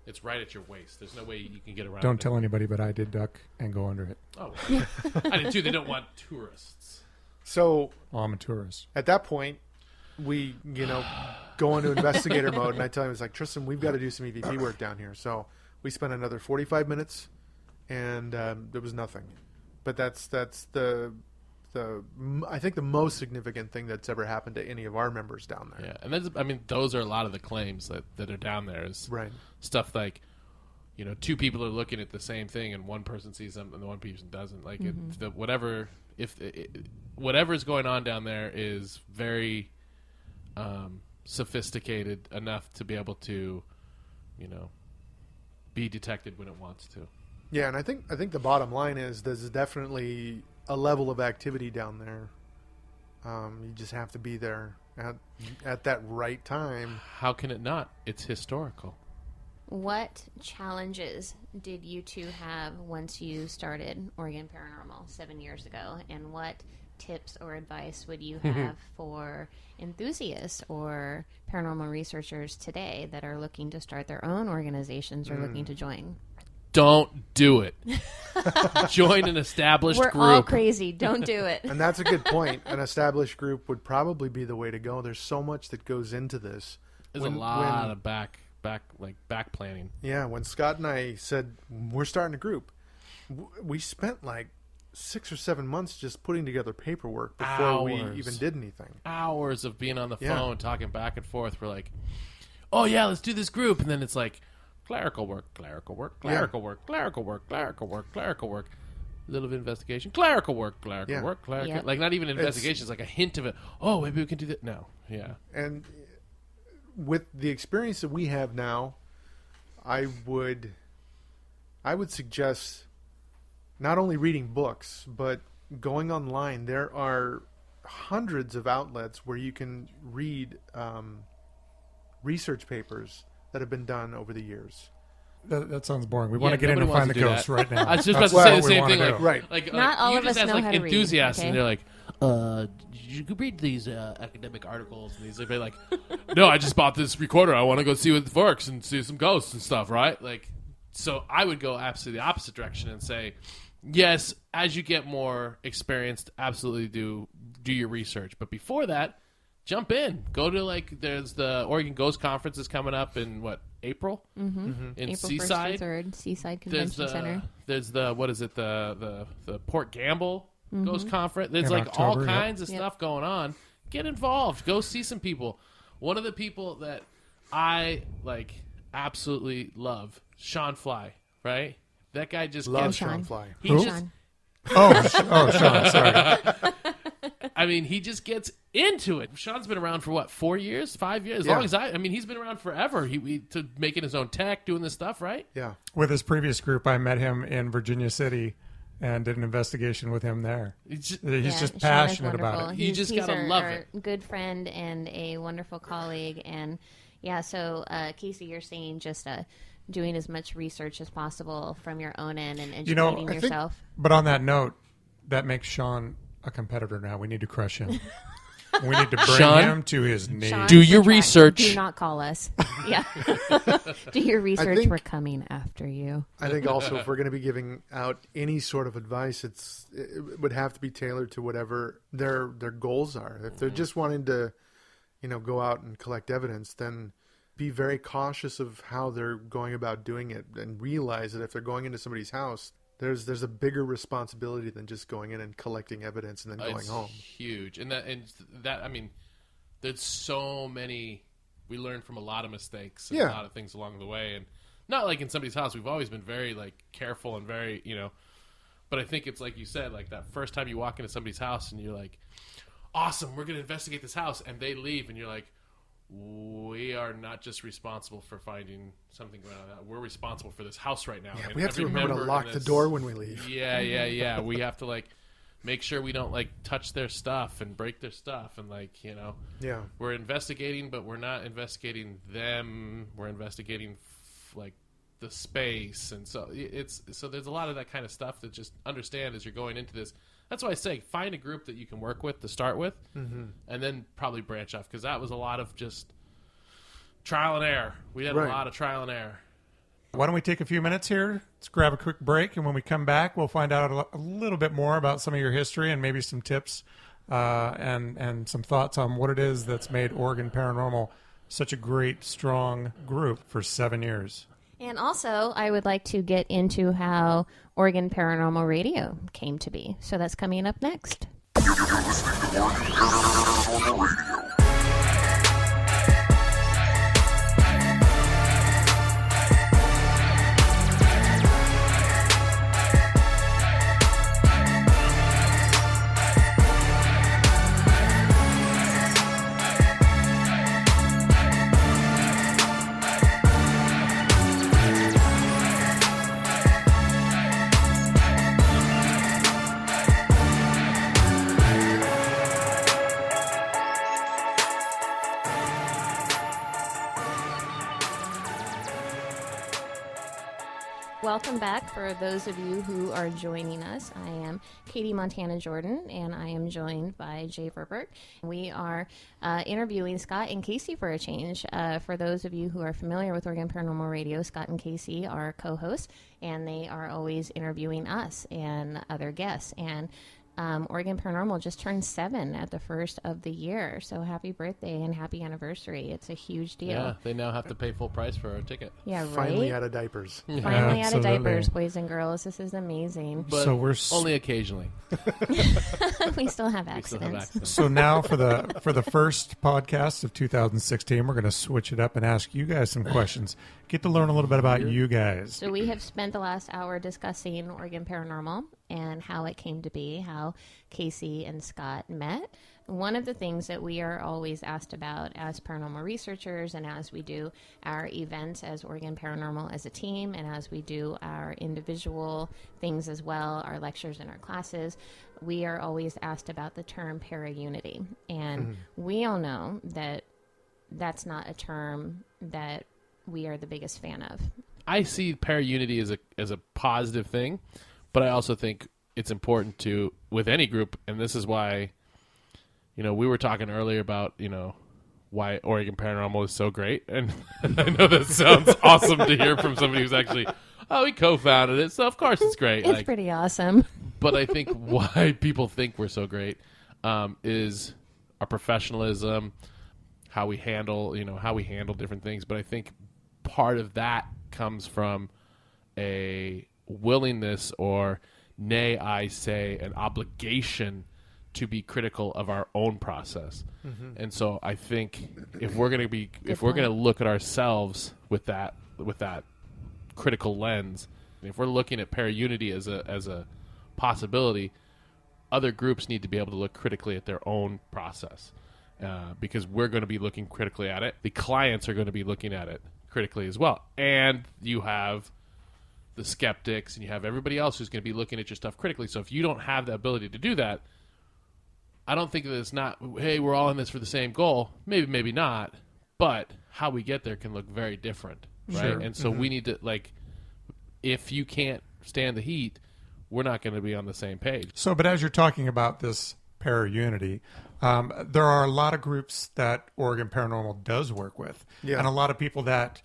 it's right at your waist. There's no way you can get around. Don't tell anybody, but I did duck and go under it. Oh, I did too. They don't want tourists. So I'm a tourist. At that point, we go into investigator mode, and I tell him, it's like, Tristan, we've got to do some EVP work down here. So we spent another 45 minutes, and there was nothing. But that's the I think the most significant thing that's ever happened to any of our members down there. Yeah, and those are a lot of the claims that are down there. Is right. Stuff like, two people are looking at the same thing, and one person sees something and the one person doesn't. Like whatever is going on down there is very sophisticated enough to be able to, be detected when it wants to. Yeah, and I think the bottom line is there's definitely a level of activity down there. You just have to be there at that right time. How can it not? It's historical. What challenges did you two have once you started Oregon Paranormal 7 years ago? And what tips or advice would you have for enthusiasts or paranormal researchers today that are looking to start their own organizations or looking to join? Don't do it. Join an established group. We're all crazy. Don't do it. And that's a good point. An established group would probably be the way to go. There's so much that goes into this. There's a lot of back planning. Yeah, when Scott and I said we're starting a group, we spent like 6 or 7 months just putting together paperwork before we even did anything. Hours of being on the phone, talking back and forth. We're like, oh yeah, let's do this group. And then it's like, clerical work, clerical work, clerical work, clerical work, clerical work, clerical work. Little bit of investigation, clerical work, clerical work, clerical. Yep. Like not even investigation, it's like a hint of it. Oh, maybe we can do that. No, And with the experience that we have now, I would suggest not only reading books, but going online. There are hundreds of outlets where you can read research papers that have been done over the years. That sounds boring. We want to get nobody into wants Find the to do Ghost that. right now. I was just about That's to say what the we same wanna thing. do. Like, Right. like all you of just us ask, know like how to read, enthusiasts, okay? and they're like, you could read these academic articles, and they're like, no, I just bought this recorder. I want to go see what works and see some ghosts and stuff, right? Like, so I would go absolutely the opposite direction and say, yes, as you get more experienced, absolutely do your research, but before that, jump in. Go to there's the Oregon Ghost Conference is coming up in April in April Seaside. 1st through 3rd, Seaside Convention Center. There's the what is it the Port Gamble Ghost Conference. There's In all October, kinds of stuff going on. Get involved. Go see some people. One of the people that I absolutely love, Sean Fly. Right, that guy just Love gets, Sean Fly. He Who? just, Sean, sorry. I mean, he just gets into it. Sean's been around for 4 years, 5 years, as long as I mean, he's been around forever. He to making his own tech, doing this stuff, right? Yeah. With his previous group, I met him in Virginia City and did an investigation with him there. He's just Sean is passionate about wonderful. it. You just He's gotta love it. Good friend and a wonderful colleague, and so Casey, you're saying just doing as much research as possible from your own end and educating I think, yourself. but on that note, that makes Sean a competitor now. We need to crush him. We need to bring Sean? him to his knees. Sean, Do your we're trying. research. Do not call us. Yeah. Do your research. think- We're coming after you. I think also if we're going to be giving out any sort of advice, it would have to be tailored to whatever their goals are. If they're just wanting to, go out and collect evidence, then be very cautious of how they're going about doing it, and realize that if they're going into somebody's house, there's a bigger responsibility than just going in and collecting evidence and then going It's home. huge, and that I mean, there's so many. We learned from a lot of mistakes and a lot of things along the way, and not like in somebody's house. We've always been very careful and very But I think it's like you said, that first time you walk into somebody's house and you're like, awesome, we're gonna investigate this house, and they leave, and you're like, we are not just responsible for finding something going on. We're responsible for this house right now. Yeah, And we have to every remember to member lock in the this- door when we leave. Yeah. We have to make sure we don't touch their stuff and break their stuff, and Yeah. we're investigating, but we're not investigating them. We're investigating the space, and so there's a lot of that kind of stuff to just understand as you're going into this. That's why I say find a group that you can work with to start with, and then probably branch off, because that was a lot of just trial and error. We had a lot of trial and error. Why don't we take a few minutes here? Let's grab a quick break, and when we come back, we'll find out a little bit more about some of your history and maybe some tips and some thoughts on what it is that's made Oregon Paranormal such a great, strong group for 7 years. And also, I would like to get into how Oregon Paranormal Radio came to be. So that's coming up next. You're listening to Oregon Paranormal Radio. Welcome back for those of you who are joining us. I am Katie Montana Jordan, and I am joined by Jay Verburg. We are interviewing Scott and Casey for a change. For those of you who are familiar with Oregon Paranormal Radio, Scott and Casey are co-hosts, and they are always interviewing us and other guests. And Oregon Paranormal just turned 7 at the first of the year. So happy birthday and happy anniversary. It's a huge deal. Yeah, they now have to pay full price for our ticket. Yeah, right? Finally out of diapers. Finally out of Absolutely. diapers, boys and girls. This is amazing. But So we're only occasionally. We still have We still accidents. have accidents. So now for the first podcast of 2016, we're going to switch it up and ask you guys some questions. get to learn a little bit about you guys. So we have spent the last hour discussing Oregon Paranormal and how it came to be, how Casey and Scott met. One of the things that we are always asked about as paranormal researchers and as we do our events as Oregon Paranormal as a team and as we do our individual things as well, our lectures and our classes, we are always asked about the term para-unity. And we all know that that's not a term that we are the biggest fan of. I see para-unity as a positive thing, but I also think it's important to, with any group, and this is why, we were talking earlier about, why Oregon Paranormal is so great, and I know that sounds awesome to hear from somebody who's actually, we co-founded it, so of course it's great. It's pretty awesome. But I think why people think we're so great is our professionalism, how we handle different things. But I think part of that comes from a willingness, or nay, I say, an obligation to be critical of our own process. And so I think if we're going to look at ourselves with that critical lens, if we're looking at para-unity as a possibility, other groups need to be able to look critically at their own process. Because we're going to be looking critically at it. The clients are going to be looking at it critically as well. And you have the skeptics, and you have everybody else who's going to be looking at your stuff critically. So if you don't have the ability to do that, I don't think that it's not, hey, we're all in this for the same goal. Maybe, maybe not. But how we get there can look very different, right? Sure. And so we need to, if you can't stand the heat, we're not going to be on the same page. So, but as you're talking about this para-unity, there are a lot of groups that Oregon Paranormal does work with. Yeah. And a lot of people that,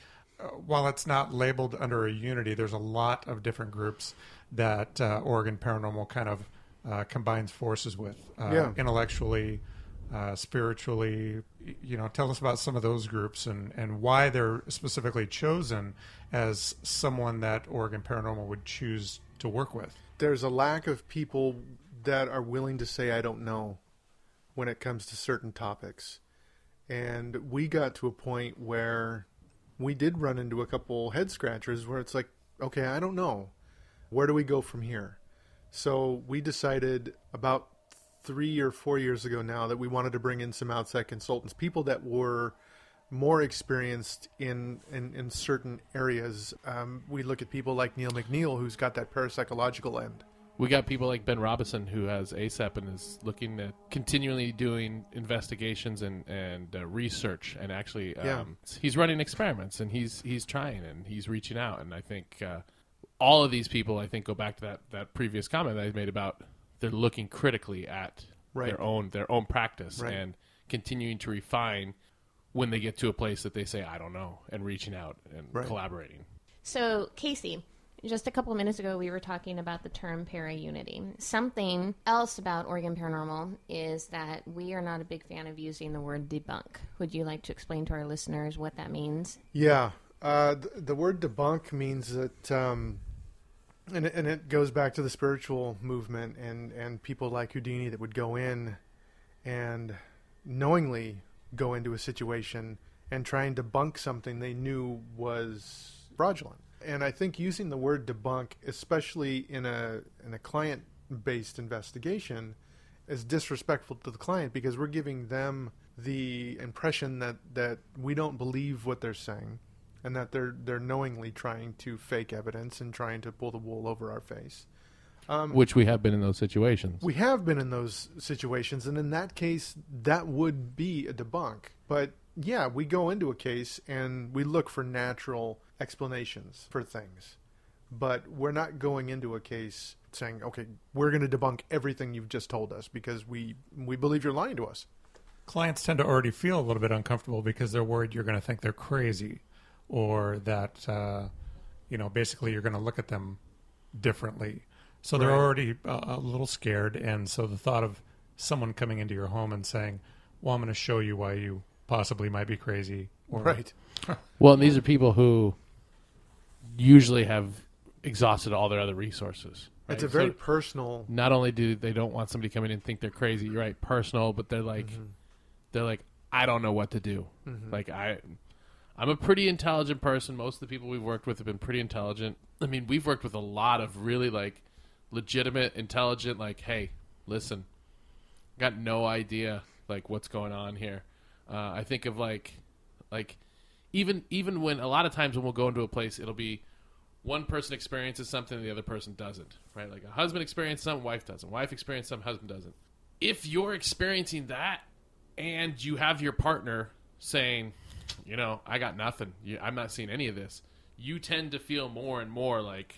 while it's not labeled under a unity, there's a lot of different groups that Oregon Paranormal kind of combines forces with, intellectually, spiritually. Tell us about some of those groups and why they're specifically chosen as someone that Oregon Paranormal would choose to work with. There's a lack of people that are willing to say, I don't know, when it comes to certain topics. And we got to a point where we did run into a couple head scratchers where it's like, okay, I don't know. Where do we go from here? So we decided about 3 or 4 years ago now that we wanted to bring in some outside consultants, people that were more experienced in certain areas. We look at people like Neil McNeil, who's got that parapsychological end. We got people like Ben Robinson, who has ASAP and is looking at continually doing investigations and research, and actually he's running experiments, and he's trying, and he's reaching out. And I think all of these people, I think, go back to that previous comment that I made about they're looking critically at their own practice and continuing to refine when they get to a place that they say, I don't know, and reaching out and collaborating. So, Casey, just a couple of minutes ago, we were talking about the term para-unity. Something else about Oregon Paranormal is that we are not a big fan of using the word debunk. Would you like to explain to our listeners what that means? Yeah. The word debunk means that, and it goes back to the spiritual movement and people like Houdini that would go in and knowingly go into a situation and try and debunk something they knew was fraudulent. And I think using the word debunk, especially in a client-based investigation, is disrespectful to the client because we're giving them the impression that we don't believe what they're saying and that they're knowingly trying to fake evidence and trying to pull the wool over our face. Which we have been in those situations. We have been in those situations, and in that case, that would be a debunk. But yeah, we go into a case and we look for natural explanations for things. But we're not going into a case saying, okay, we're going to debunk everything you've just told us because we believe you're lying to us. Clients tend to already feel a little bit uncomfortable because they're worried you're going to think they're crazy, or that, basically you're going to look at them differently. So they're already a little scared, and so the thought of someone coming into your home and saying, well, I'm going to show you why you possibly might be crazy. Right. Well, and these are people who usually have exhausted all their other resources. Right? It's a very personal... Not only do they don't want somebody coming in and think they're crazy, you're right, personal, but they're like, I don't know what to do. Like, I'm a pretty intelligent person. Most of the people we've worked with have been pretty intelligent. I mean, we've worked with a lot of really, like, legitimate, intelligent, like, hey, listen, got no idea, like, what's going on here. I think of, like even when a lot of times when we'll go into a place, it'll be one person experiences something and the other person doesn't, right? Like a husband experiences something, wife doesn't. Wife experiences something, husband doesn't. If you're experiencing that and you have your partner saying, you know, I got nothing, I'm not seeing any of this, you tend to feel more and more like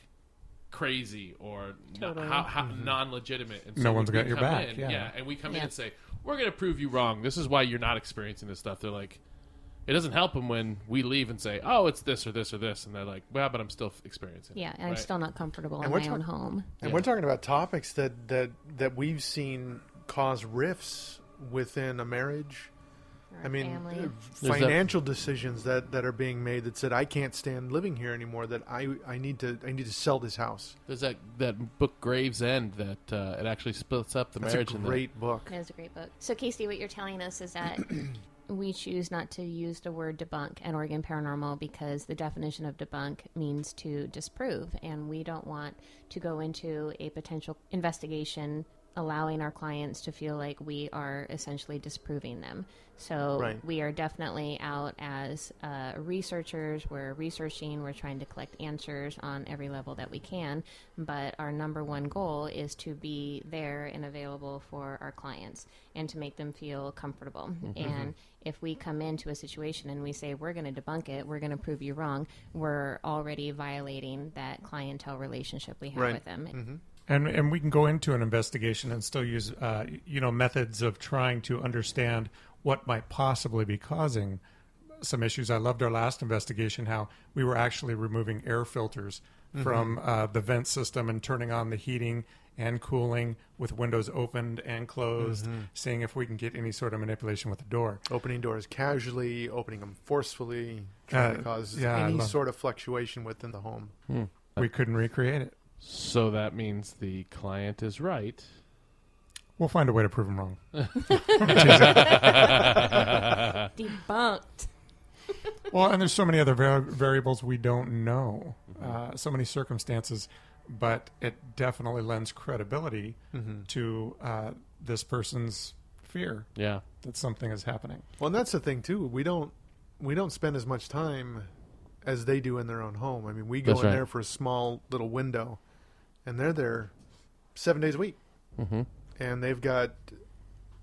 crazy or non-legitimate. And so no one's got your back. And we come in and say, we're going to prove you wrong. This is why you're not experiencing this stuff. They're like, it doesn't help them when we leave and say, oh, it's this or this or this. And they're like, well, but I'm still experiencing it. Yeah, and I'm still not comfortable in we're my own home. And we're talking about topics that we've seen cause rifts within a marriage. I mean, family. Financial decisions that are being made that said, I can't stand living here anymore, that I need to sell this house. There's that book Gravesend that it actually splits up the marriage. That's a great book. That is a great book. So, Casey, what you're telling us is that we choose not to use the word debunk at Oregon Paranormal because the definition of debunk means to disprove, and we don't want to go into a potential investigation allowing our clients to feel like we are essentially disproving them. So we are definitely out as researchers. We're researching. We're trying to collect answers on every level that we can. But our number one goal is to be there and available for our clients and to make them feel comfortable. Mm-hmm. And if we come into a situation and we say, we're going to debunk it, we're going to prove you wrong, we're already violating that clientele relationship we have with them. Mm-hmm. And we can go into an investigation and still use, methods of trying to understand what might possibly be causing some issues. I loved our last investigation, how we were actually removing air filters from the vent system and turning on the heating and cooling with windows opened and closed, seeing if we can get any sort of manipulation with the door. Opening doors casually, opening them forcefully, trying to cause any sort of fluctuation within the home. We couldn't recreate it. So that means the client is right. We'll find a way to prove them wrong. Debunked. Well, and there's so many other variables we don't know, so many circumstances, but it definitely lends credibility to this person's fear that something is happening. Well, and that's the thing too. We don't spend as much time as they do in their own home. I mean, we go in there for a small little window, and they're there 7 days a week. And they've got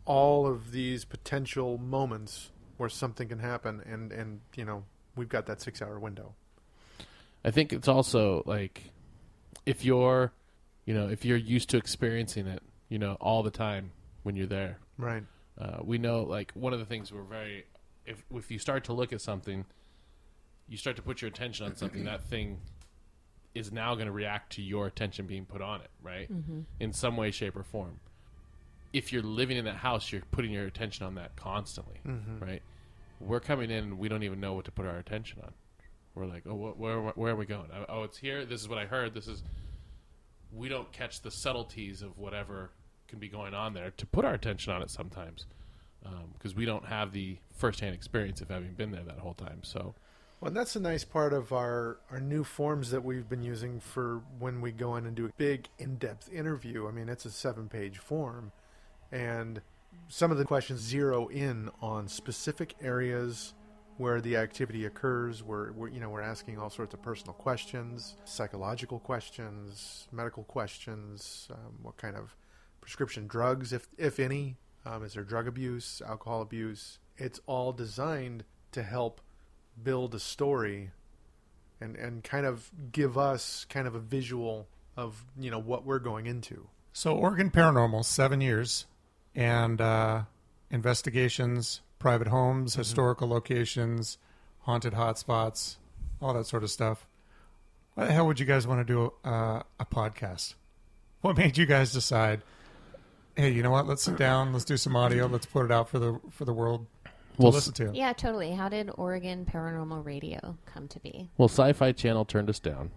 all of these potential moments where something can happen, and we've got that 6-hour window. I think it's also like if you're used to experiencing it, all the time when you're there. Right. We know, like, one of the things if you start to look at something, you start to put your attention on something, that thing is now going to react to your attention being put on it, right? In some way, shape, or form. If you're living in that house, you're putting your attention on that constantly, right? We're coming in and we don't even know what to put our attention on. We're like, oh, where are we going? Oh, it's here. This is what I heard. We don't catch the subtleties of whatever can be going on there to put our attention on it sometimes, because we don't have the firsthand experience of having been there that whole time. So, well, and that's a nice part of our new forms that we've been using for when we go in and do a big in-depth interview. I mean, it's a 7-page form. And some of the questions zero in on specific areas where the activity occurs. We're asking all sorts of personal questions, psychological questions, medical questions, what kind of prescription drugs, if any, is there drug abuse, alcohol abuse. It's all designed to help build a story and kind of give us kind of a visual of what we're going into. So Oregon Paranormal, 7 years. And investigations, private homes, historical locations, haunted hotspots, all that sort of stuff. Why the hell would you guys want to do a podcast? What made you guys decide, hey, you know what? Let's sit down. Let's do some audio. Let's put it out for the world to listen to. Yeah, totally. How did Oregon Paranormal Radio come to be? Well, Sci-Fi Channel turned us down.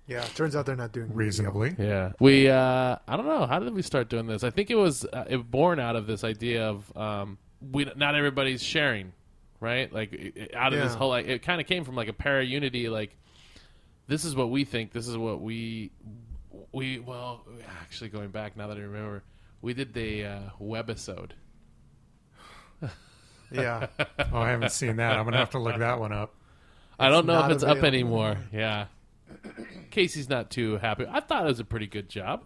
Yeah, it turns out they're not doing reasonably. Radio. Yeah, we. I don't know. How did we start doing this? I think it was born out of this idea of not everybody's sharing right? Like out of this Yeah. whole, like, it kind of came from like a para-unity, like this is what we think, this is what we well, actually going back now that I remember, we did the webisode. Yeah. Oh, I haven't seen that. I'm going to have to look that one up. I don't know not if it's up available anymore. Yeah. Casey's not too happy. I thought it was a pretty good job.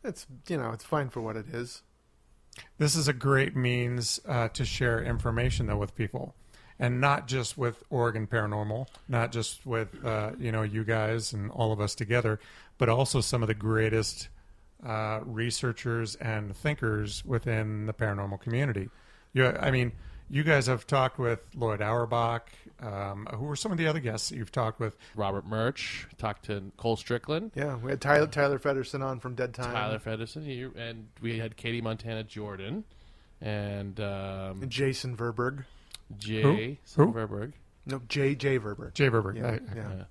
It's, it's fine for what it is. This is a great means to share information, though, with people. And not just with Oregon Paranormal, not just with, you guys and all of us together, but also some of the greatest researchers and thinkers within the paranormal community. You guys have talked with Lloyd Auerbach. Who were some of the other guests that you've talked with? Robert Murch, talked to Cole Strickland. Yeah, we had Tyler Feddersen on from Dead Time. Tyler Feddersen, and we had Katie Montana Jordan, and And Jason Verburg. Jay Who? Verburg. No, Jay Verburg. Jay Verburg. Yeah.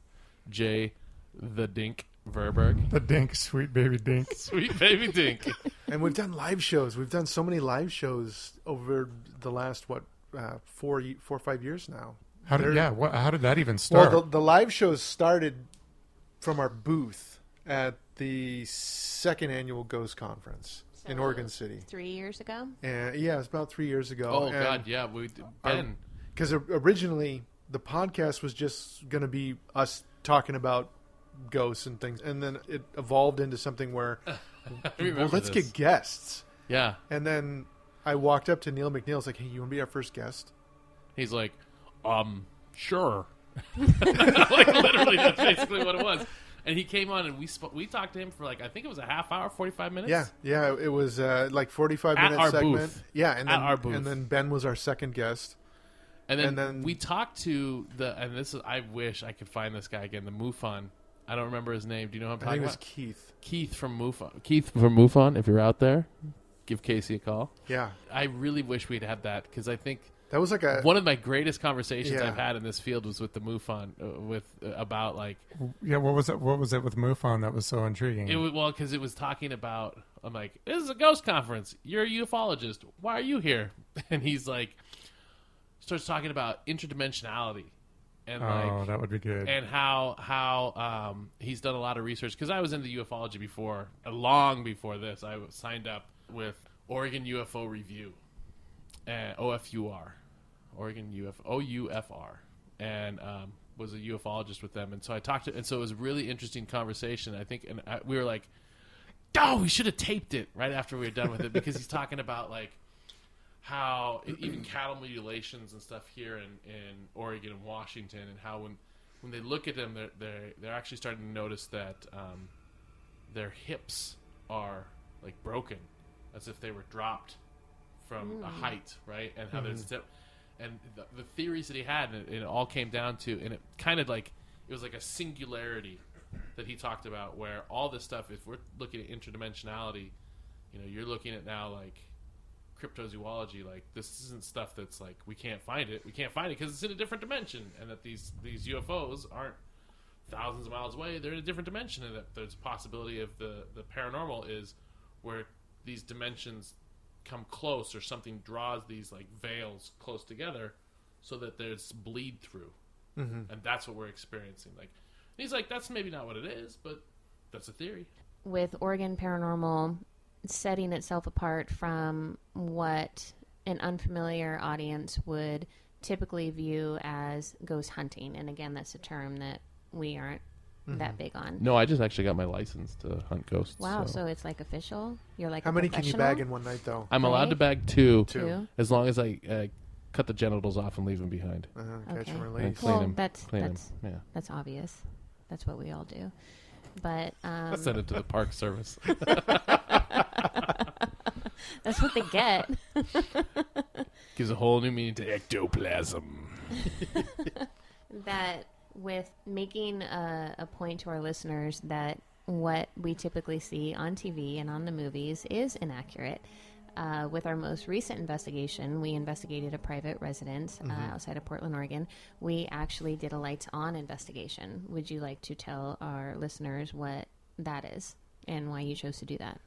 Jay the Dink Verburg. The Dink, sweet baby Dink. Sweet baby Dink. And we've done live shows. We've done so many live shows over the last, 4 or 5 years now. How did that even start? Well, the live shows started from our booth at the second annual Ghost Conference in Oregon City. 3 years ago? And yeah, it was about 3 years ago. Oh, God, yeah. Ben. Because originally the podcast was just going to be us talking about ghosts and things. And then it evolved into something where, let's get guests. Yeah. And then I walked up to Neil McNeil. I was like, hey, you want to be our first guest? He's like, sure. Like, literally, that's basically what it was. And he came on, and we talked to him for, like, I think it was a half hour, 45 minutes? Yeah, it was like 45-minute our segment. booth. Yeah, and At then, our booth. And then Ben was our second guest. And then we talked to I wish I could find this guy again, the MUFON. I don't remember his name. Do you know who I'm I talking think it was about? Keith. Keith from MUFON. Keith from MUFON, if you're out there, give Casey a call. Yeah. I really wish we'd had that, because I think That was like one of my greatest conversations Yeah. I've had in this field was with the MUFON, about like. Yeah, what was it? What was it with MUFON that was so intriguing? It was, well, because it was talking about. I'm like, this is a ghost conference. You're a ufologist. Why are you here? And he's like, starts talking about interdimensionality, and that would be good. and how he's done a lot of research. Because I was into ufology before, long before this. I was signed up with Oregon UFO Review, and OFUR. Oregon OUFR, and was a ufologist with them. And so I talked to, and so it was a really interesting conversation. I think, and we were like, "Oh, we should have taped it right after we were done with it," because he's talking about like how even cattle mutilations and stuff here in Oregon and Washington, and how when they look at them, they're actually starting to notice that their hips are like broken, as if they were dropped from a height, right? And how there's and the theories that he had, and it all came down to, and it kind of like, it was like a singularity that he talked about, where all this stuff, if we're looking at interdimensionality, you're looking at now like cryptozoology, like this isn't stuff that's like, we can't find it because it's in a different dimension, and that these UFOs aren't thousands of miles away, they're in a different dimension, and that there's a possibility of the paranormal is where these dimensions come close, or something draws these like veils close together so that there's bleed through, and that's what we're experiencing. Like, he's like, that's maybe not what it is, but that's a theory. With Oregon Paranormal setting itself apart from what an unfamiliar audience would typically view as ghost hunting, and again, that's a term that we aren't that big on. No, I just actually got my license to hunt ghosts. Wow, so it's like official? You're like How a many can you professional? bag in one night, though? I'm allowed to bag two, Two? as long as I cut the genitals off and leave them behind. Catch and Okay. release. And clean Well, them. that's Yeah. that's obvious. That's what we all do. But I sent it to the Park Service. that's what they get. Gives a whole new meaning to ectoplasm. That with making a point to our listeners that what we typically see on TV and on the movies is inaccurate. With our most recent investigation, we investigated a private residence outside of Portland, Oregon. We actually did a lights on investigation. Would you like to tell our listeners what that is and why you chose to do that?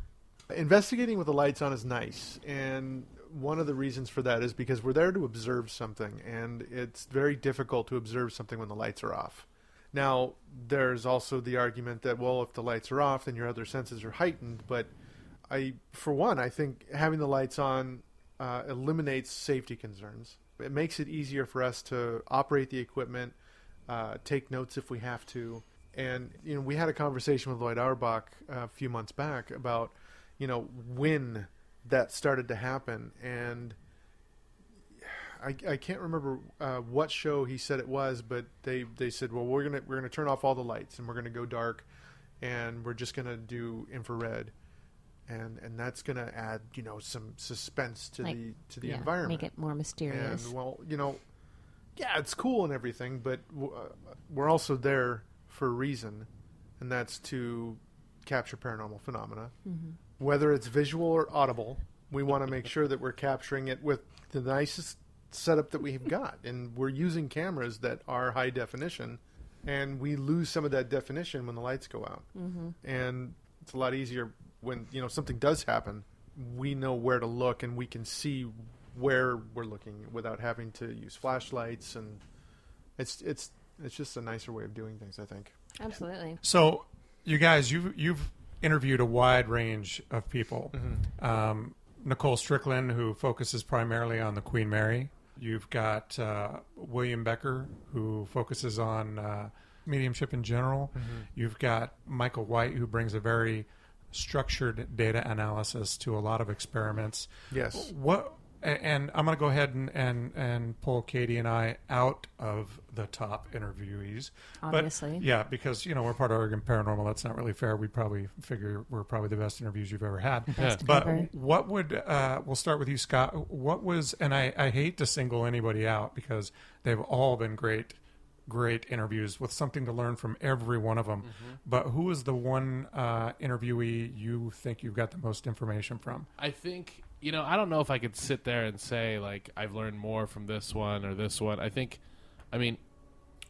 Investigating with the lights on is nice, and one of the reasons for that is because we're there to observe something, and it's very difficult to observe something when the lights are off. Now, there's also the argument that, well, if the lights are off, then your other senses are heightened. But for one, I think having the lights on eliminates safety concerns. It makes it easier for us to operate the equipment, take notes if we have to. And, we had a conversation with Lloyd Auerbach a few months back about, when that started to happen. And I can't remember what show he said it was, but they said, well, we're gonna turn off all the lights and we're gonna go dark, and we're just gonna do infrared, and that's gonna add some suspense to the environment, make it more mysterious. And yeah, it's cool and everything, but we're also there for a reason, and that's to capture paranormal phenomena, whether it's visual or audible. We want to make sure that we're capturing it with the nicest setup that we've got, and we're using cameras that are high definition, and we lose some of that definition when the lights go out. And it's a lot easier when something does happen. We know where to look, and we can see where we're looking without having to use flashlights, and it's just a nicer way of doing things, I think. Absolutely. So you guys, you've interviewed a wide range of people. Nicole Strickland, who focuses primarily on the Queen Mary. You've got William Becker, who focuses on mediumship in general. You've got Michael White, who brings a very structured data analysis to a lot of experiments. Yes. And I'm going to go ahead and pull Katie and I out of the top interviewees. Obviously. But, because, we're part of Oregon Paranormal. That's not really fair. We probably figure we're probably the best interviews you've ever had. But what would, we'll start with you, Scott. What was, and I hate to single anybody out because they've all been great interviews with something to learn from every one of them. But who is the one interviewee you think you've got the most information from? I think... I don't know if I could sit there and say, like, I've learned more from this one or this one.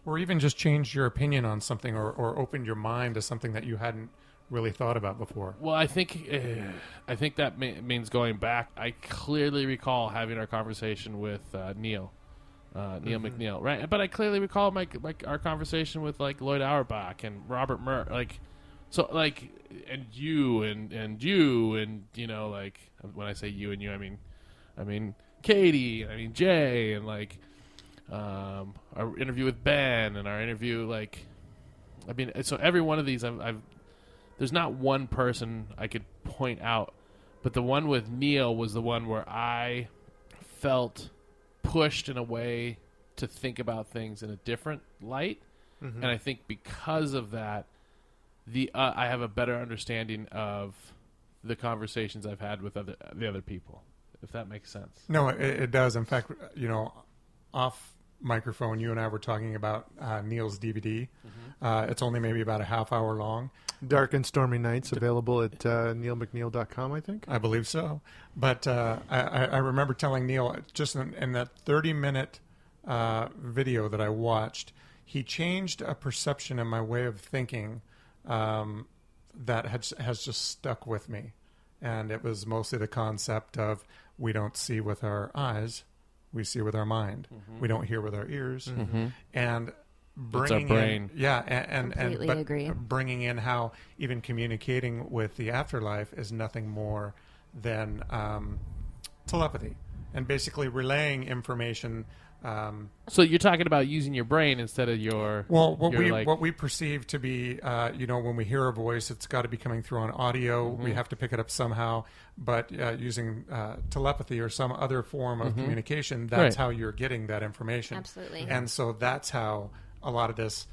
Or even just changed your opinion on something or opened your mind to something that you hadn't really thought about before. Well, I think that means going back. I clearly recall having our conversation with Neil McNeil, right? But I clearly recall our conversation with, like, Lloyd Auerbach and Robert Murr, and you and you and like when I say you and you, I mean Katie, I mean Jay, and like our interview with Ben and our interview so every one of these I've there's not one person I could point out, but the one with Neil was the one where I felt pushed in a way to think about things in a different light, and I think because of that. I have a better understanding of the conversations I've had with the other people, if that makes sense. No, it does. In fact, off microphone, you and I were talking about Neil's DVD. It's only maybe about a half hour long. Dark and Stormy Nights, available at neilmcneil.com, I think. I believe so. But I remember telling Neil, just in that 30-minute video that I watched, he changed a perception in my way of thinking that has just stuck with me. And it was mostly the concept of we don't see with our eyes, we see with our mind. We don't hear with our ears. And bringing brain. Agree. Bringing in how even communicating with the afterlife is nothing more than telepathy, and basically relaying information. So you're talking about using your brain instead of your... Well, what we perceive to be, when we hear a voice, it's got to be coming through on audio. We have to pick it up somehow. But using telepathy or some other form of communication, that's how you're getting that information. Absolutely. And so that's how a lot of this...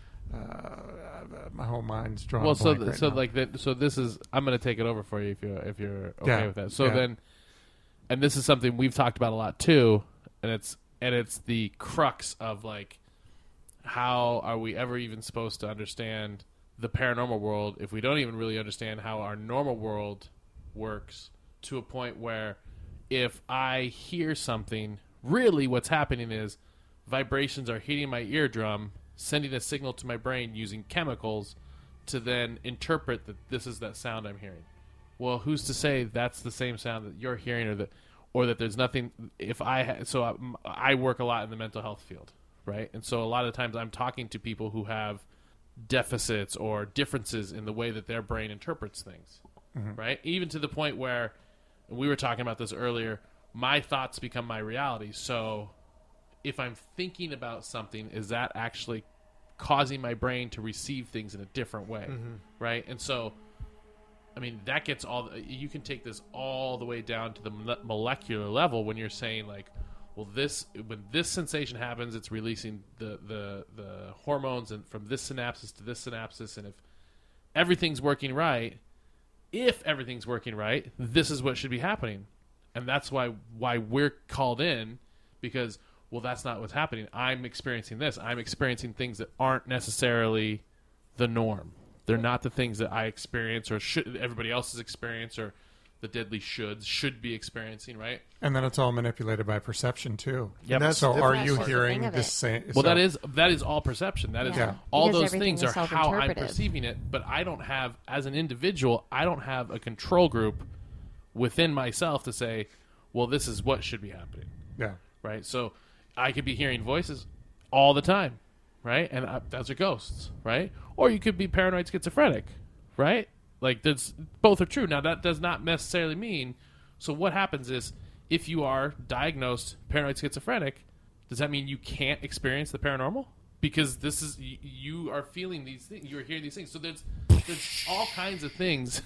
my whole mind's drawn. Well, so this is... I'm going to take it over for you if you're okay with that. So then... And this is something we've talked about a lot too, and it's the crux of, like, how are we ever even supposed to understand the paranormal world if we don't even really understand how our normal world works, to a point where if I hear something, really what's happening is vibrations are hitting my eardrum, sending a signal to my brain using chemicals to then interpret that this is that sound I'm hearing. Well, who's to say that's the same sound that you're hearing, or that or that there's nothing. If I work a lot in the mental health field, right? And so a lot of times I'm talking to people who have deficits or differences in the way that their brain interprets things, right? Even to the point where we were talking about this earlier, my thoughts become my reality. So if I'm thinking about something, is that actually causing my brain to receive things in a different way, right? And so, I mean, that gets you can take this all the way down to the molecular level when you're saying, like, well, when this sensation happens, it's releasing the hormones and from this synapses to this synapses, and if everything's working right, this is what should be happening. And that's why we're called in, because, well, that's not what's happening. I'm experiencing this. I'm experiencing things that aren't necessarily the norm. They're not the things that I experience or should everybody else's experience or the deadly should be experiencing, right? And then it's all manipulated by perception too. Yep. So are you That's the hearing thing of this it. same? Well, that is all perception. That is all Because those everything things is are how I'm self-interpretive. perceiving it. But I don't have, as an individual, I don't have a control group within myself to say, well, this is what should be happening. Yeah. Right? So I could be hearing voices all the time, right? And those are ghosts, right? Or you could be paranoid schizophrenic, right? Like, both are true. Now, that does not necessarily mean... So what happens is, if you are diagnosed paranoid schizophrenic, does that mean you can't experience the paranormal? Because you are feeling these things, you are hearing these things. So there's all kinds of things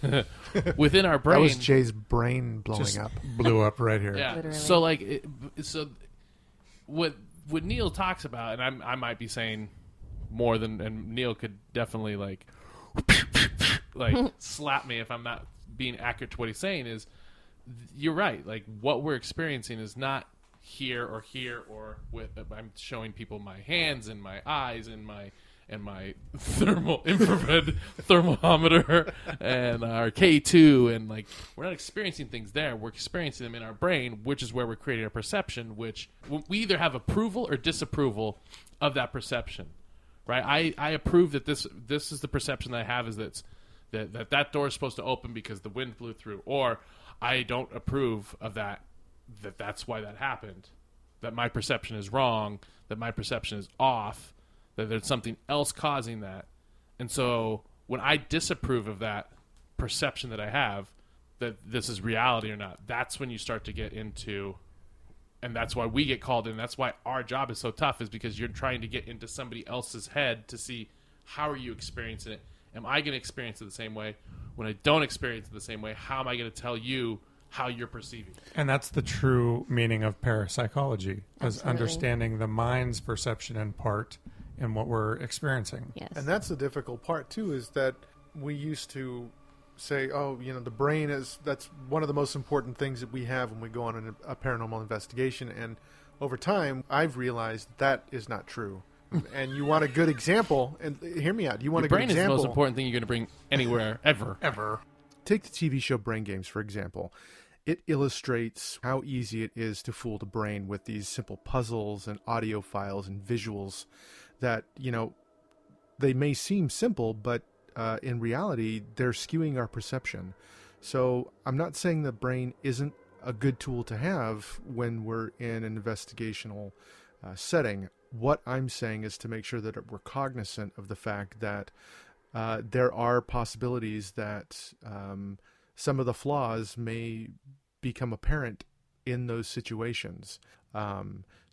within our brain. That was Jay's brain blowing Just up. blew up right here. Yeah. Literally. So like, what Neil talks about, and I might be saying more than, and Neil could definitely like slap me if I'm not being accurate to what he's saying, is you're right. Like, what we're experiencing is not here or with. I'm showing people my hands and my eyes and my infrared thermometer and our K2, and like, we're not experiencing things there. We're experiencing them in our brain, which is where we're creating a perception, which we either have approval or disapproval of that perception, right? I approve that this is the perception that I have, is that door is supposed to open because the wind blew through, or I don't approve of that's why that happened, that my perception is wrong, that my perception is off, that there's something else causing that. And so when I disapprove of that perception that I have, that this is reality or not, that's when you start to get into, and that's why we get called in. That's why our job is so tough, is because you're trying to get into somebody else's head to see, how are you experiencing it? Am I going to experience it the same way? When I don't experience it the same way, how am I going to tell you how you're perceiving it? And that's the true meaning of parapsychology, is Absolutely. understanding the mind's perception in part in what we're experiencing. Yes. And that's the difficult part, too, is that we used to say, oh, the brain that's one of the most important things that we have when we go on a paranormal investigation. And over time, I've realized that is not true. And you want a good example, and hear me out. You want Your a good brain is the example. most important thing you're going to bring anywhere, ever. Take the TV show Brain Games, for example. It illustrates how easy it is to fool the brain with these simple puzzles and audio files and visuals that, they may seem simple, but in reality, they're skewing our perception. So I'm not saying the brain isn't a good tool to have when we're in an investigational setting. What I'm saying is to make sure that we're cognizant of the fact that there are possibilities that some of the flaws may become apparent in those situations.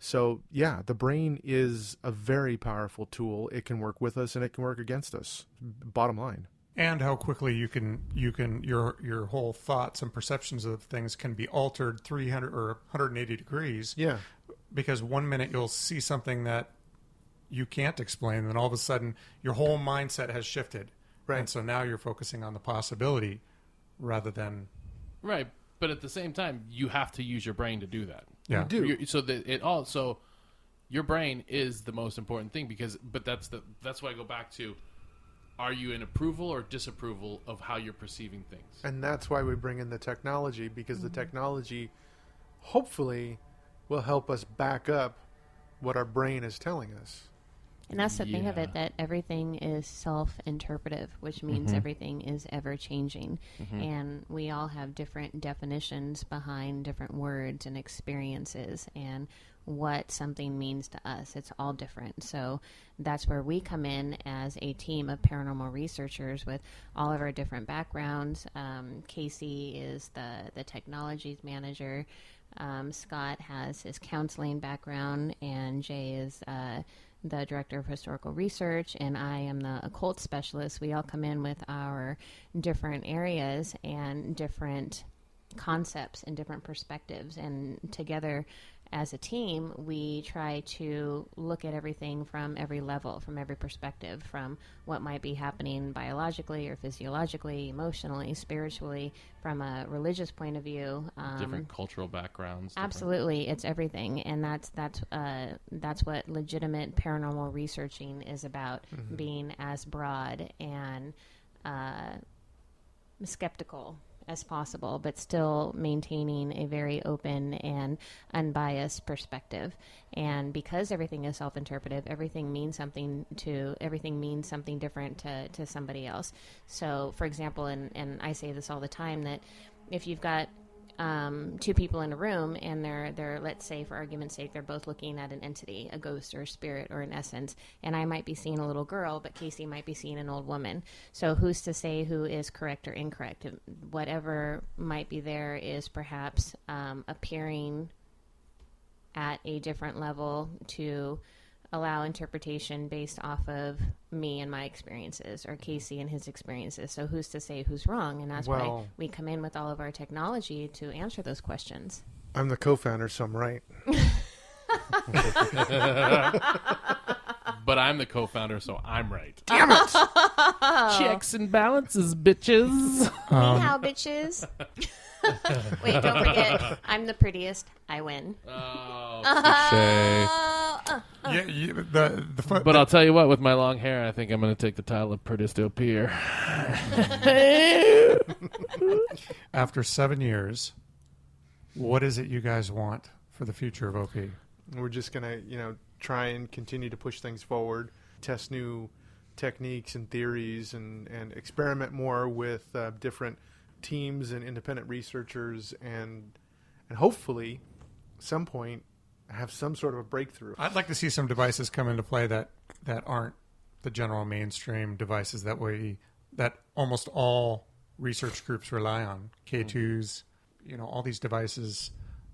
So, the brain is a very powerful tool. It can work with us and it can work against us. Bottom line. And how quickly your whole thoughts and perceptions of things can be altered 300 or 180 degrees. Yeah. Because one minute you'll see something that you can't explain, and then all of a sudden your whole mindset has shifted. Right. And so now you're focusing on the possibility rather than... Right. But at the same time, you have to use your brain to do that. Yeah. You do. So your brain is the most important thing, but that's why I go back to, are you in approval or disapproval of how you're perceiving things? And that's why we bring in the technology, because the technology hopefully will help us back up what our brain is telling us. And that's the thing of it, that everything is self-interpretive, which means everything is ever-changing. And we all have different definitions behind different words and experiences and what something means to us. It's all different. So that's where we come in as a team of paranormal researchers with all of our different backgrounds. Casey is the technologies manager. Scott has his counseling background, and Jay is the director of historical research, and I am the occult specialist. We all come in with our different areas and different concepts and different perspectives, and together as a team, we try to look at everything from every level, from every perspective, from what might be happening biologically or physiologically, emotionally, spiritually, from a religious point of view. Different cultural backgrounds. Absolutely, it's everything, and that's what legitimate paranormal researching is about, being as broad and skeptical as possible, but still maintaining a very open and unbiased perspective. And because everything is self-interpretive, everything means something different to somebody else. So, for example, and I say this all the time, that if you've got two people in a room and they're, let's say for argument's sake, they're both looking at an entity, a ghost or a spirit or an essence, and I might be seeing a little girl, but Casey might be seeing an old woman. So who's to say who is correct or incorrect? Whatever might be there is perhaps appearing at a different level to allow interpretation based off of me and my experiences, or Casey and his experiences. So who's to say who's wrong? And that's why we come in with all of our technology to answer those questions. I'm the co-founder, so I'm right. But I'm the co-founder, so I'm right. Damn it! Checks and balances, bitches. How bitches? Wait, don't forget, I'm the prettiest. I win. Oh, touche. But I'll tell you what, with my long hair, I think I'm going to take the title of prettiest OP here. After 7 years, what is it you guys want for the future of OP? We're just going to, try and continue to push things forward, test new techniques and theories, and experiment more with different teams and independent researchers, and hopefully, at some point, have some sort of a breakthrough. I'd like to see some devices come into play that aren't the general mainstream devices that almost all research groups rely on. K2s, all these devices,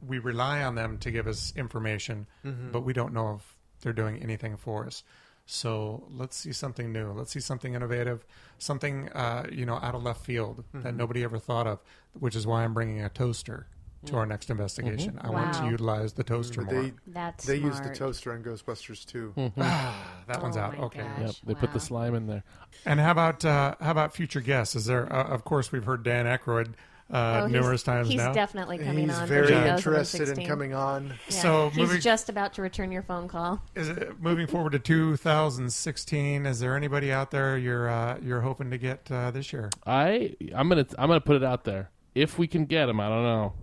we rely on them to give us information, but we don't know if they're doing anything for us. So let's see something new. Let's see something innovative, something out of left field that nobody ever thought of, which is why I'm bringing a toaster to our next investigation. I want to utilize the toaster more. That's they smart. used the toaster on Ghostbusters too. That one's out. Okay. Yep, they put the slime in there. And how about future guests? Is there? Of course, we've heard Dan Aykroyd numerous times now. He's definitely coming on. He's very for interested in coming on. Yeah. So he's just about to return your phone call. Is it moving forward to 2016? Is there anybody out there you're hoping to get this year? I'm gonna put it out there. If we can get him, I don't know.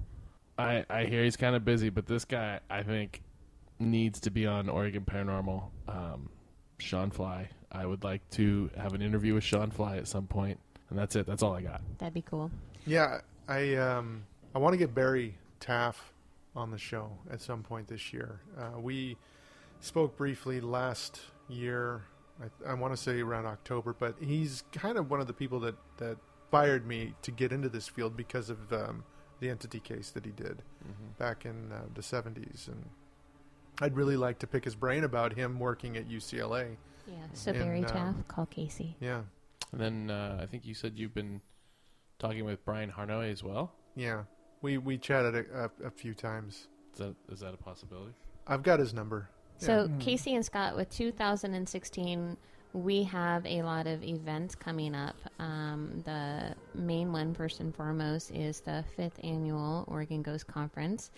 I hear he's kind of busy, but this guy, I think, needs to be on Oregon Paranormal. Sean Fly. I would like to have an interview with Sean Fly at some point, and that's it. That's all I got. That'd be cool. Yeah, I want to get Barry Taff on the show at some point this year. We spoke briefly last year. I want to say around October, but he's kind of one of the people that inspired me to get into this field because of the entity case that he did back in the 70s. And I'd really like to pick his brain about him working at UCLA. Yeah, so Barry Taff, call Casey. Yeah. And then I think you said you've been talking with Brian Harnoy as well? Yeah. We chatted a few times. Is that a possibility? I've got his number. So Casey and Scott, with 2016, we have a lot of events coming up. The main one, first and foremost, is the 5th annual Oregon Ghost Conference.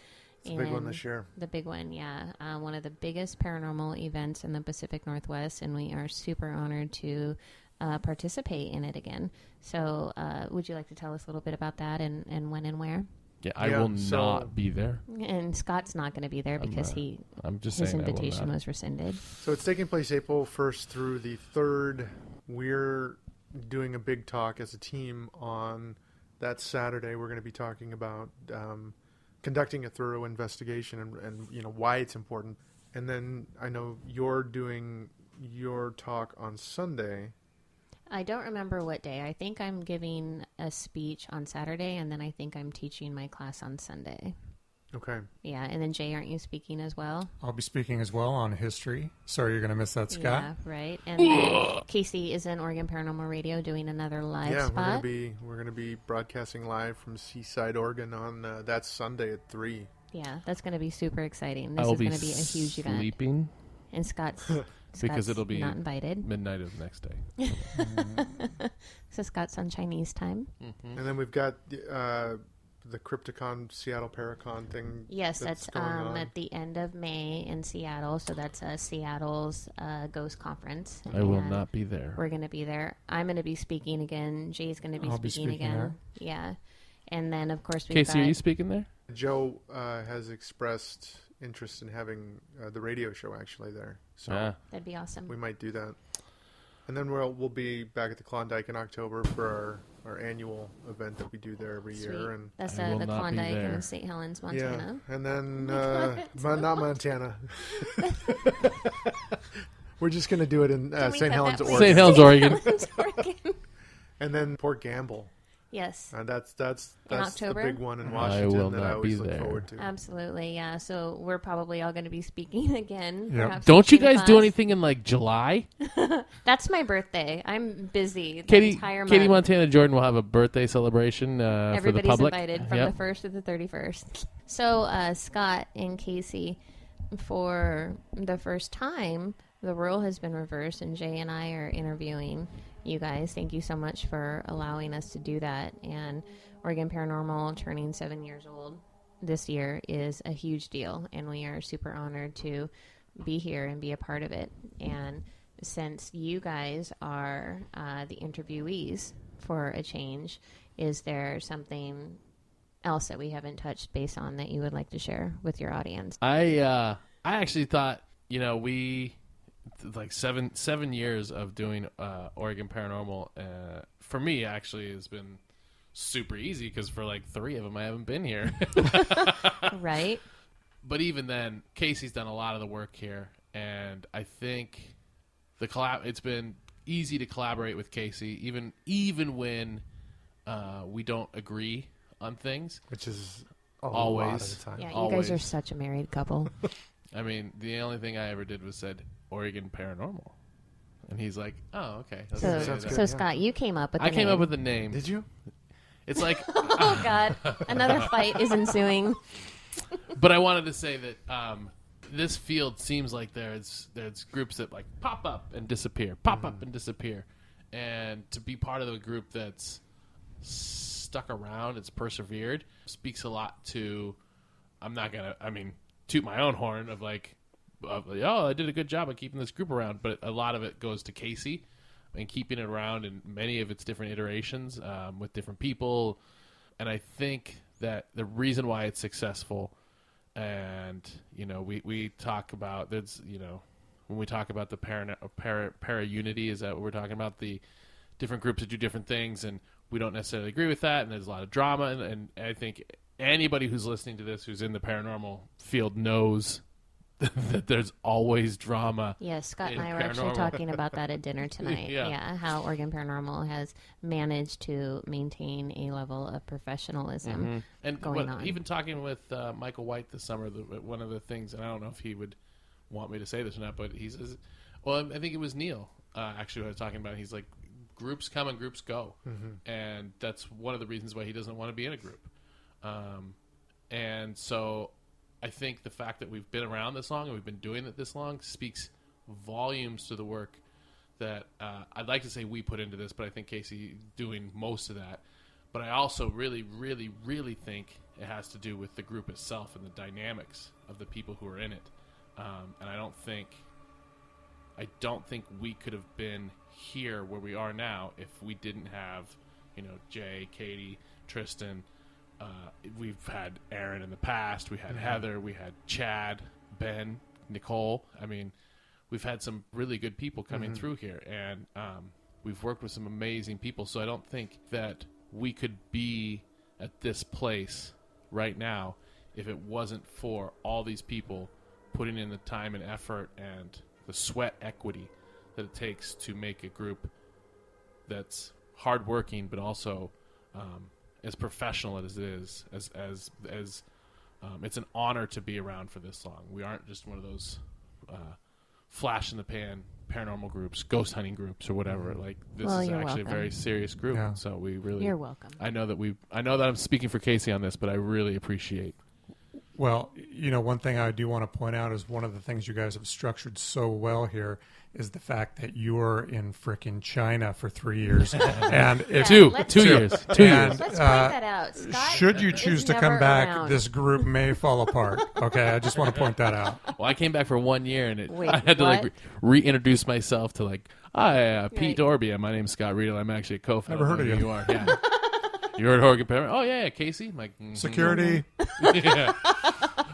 It's a big one this year. The big one, yeah. One of the biggest paranormal events in the Pacific Northwest, and we are super honored to participate in it again. So would you like to tell us a little bit about that and when and where? Yeah, I Yeah, will so- not be there. And Scott's not going to be there because I'm just his saying I will invitation not. was rescinded. So it's taking place April 1st through the 3rd. We're doing a big talk as a team on that Saturday. We're going to be talking about conducting a thorough investigation and why it's important. And then I know you're doing your talk on Sunday. I don't remember what day. I think I'm giving a speech on Saturday, and then I think I'm teaching my class on Sunday. Okay. Yeah, and then Jay, aren't you speaking as well? I'll be speaking as well on history. Sorry you're going to miss that, Scott. Yeah, right. And then Casey is in Oregon Paranormal Radio doing another live Yeah, spot. we're gonna be broadcasting live from Seaside, Oregon on that Sunday at 3. Yeah, that's going to be super exciting. This I will is be going to be a huge event. sleeping And Scott's because it'll be not invited. midnight of the next day. So Scott's on Chinese time. And then we've got the Crypticon Seattle Paracon thing. Yes, that's going on. at the end of May in Seattle. So that's Seattle's ghost conference. I will And not be there. We're going to be there. I'm going to be speaking again. Jay's going to be I'll be speaking speaking again. there. Yeah. And then, of course, we've Casey, got... are you speaking there? Joe has expressed interest in having the radio show actually there, so That'd be awesome. we might do that. And then we'll be back at the Klondike in October for our annual event that we do there every Sweet. year. And That's I will the not be Klondike there. in St. Helens, Montana. yeah, and then not Montana. We're just gonna do it in Can we St. cut Helens, that, please? Oregon, St. Helens, Oregon. Helens, Oregon. and then Port Gamble. Yes. That's the October? big one in I Washington will that I not always be look there. forward to. Absolutely, yeah. So we're probably all going to be speaking again. Yep. perhaps Don't you teaching guys do class. anything in like July? That's my birthday. I'm busy the Katie, entire month. Katie Montana Jordan will have a birthday celebration for the Everybody's public. invited from Yep. the 1st to the 31st. So Scott and Casey, for the first time, the role has been reversed, and Jay and I are interviewing you guys. Thank you so much for allowing us to do that. And Oregon Paranormal turning 7 years old this year is a huge deal, and we are super honored to be here and be a part of it. And since you guys are the interviewees for a change, is there something else that we haven't touched base on that you would like to share with your audience? I actually thought, we like seven years of doing Oregon Paranormal for me actually has been super easy because for like 3 of them I haven't been here. Right? But even then, Casey's done a lot of the work here, and I think it's been easy to collaborate with Casey, even when we don't agree on things. Which is a Always. lot of the time. Yeah, you Always. guys are such a married couple. I mean, the only thing I ever did was said Oregon Paranormal, and he's like, "Oh, okay." Let's So, say sounds that." good. so yeah. Scott, you came up with the I came name. up with the name. Did you? It's like, Oh, God. Another fight is ensuing. but I wanted to say that this field seems like there's groups that like pop up and disappear, up and disappear, and to be part of the group that's stuck around, it's persevered, speaks a lot to. I'm not gonna. I mean, toot my own horn of like, I did a good job of keeping this group around, but a lot of it goes to Casey and keeping it around in many of its different iterations with different people. And I think that the reason why it's successful, and we talk about when we talk about the para unity, is that what we're talking about? The different groups that do different things, and we don't necessarily agree with that, and there's a lot of drama, and I think anybody who's listening to this who's in the paranormal field knows that there's always drama. Yes, Scott and in I were actually paranormal. talking about that at dinner tonight. Yeah. How Oregon Paranormal has managed to maintain a level of professionalism And going on. even talking with Michael White this summer, one of the things, and I don't know if he would want me to say this or not, but he says, well, I think it was Neil actually who I was talking about. He's like, groups come and groups go, and that's one of the reasons why he doesn't want to be in a group. And so I think the fact that we've been around this long and we've been doing it this long speaks volumes to the work that I'd like to say we put into this, but I think Casey doing most of that. But I also really, really, really think it has to do with the group itself and the dynamics of the people who are in it. And I don't think we could have been here where we are now if we didn't have, Jay, Katie, Tristan, We've had Aaron in the past. We had Heather. We had Chad, Ben, Nicole. I mean, we've had some really good people coming through here, and we've worked with some amazing people. So I don't think that we could be at this place right now if it wasn't for all these people putting in the time and effort and the sweat equity that it takes to make a group that's hardworking, but also as professional as it is, as it's an honor to be around for this long. We aren't just one of those flash in the pan paranormal groups, ghost hunting groups, or whatever. Like this is actually a very serious group. Yeah. So we really, You're welcome. I know that I'm speaking for Casey on this, but I really appreciate. Well, one thing I do want to point out is one of the things you guys have structured so well here is the fact that you were in frickin' China for 3 years. And if, Two And, years. Let's point that out. Scott should you choose is to never come back, around. this group may fall apart. Okay, I just want to point that out. Well, I came back for 1 year, and Wait, I had to what? reintroduce myself to hi, Pete Right. Dorby. My name's Scott Riedel. I'm actually a co-founder. Never heard of New you. York. Yeah. You heard Oregon Paranormal? Oh yeah, Casey. I'm like Security. Yeah.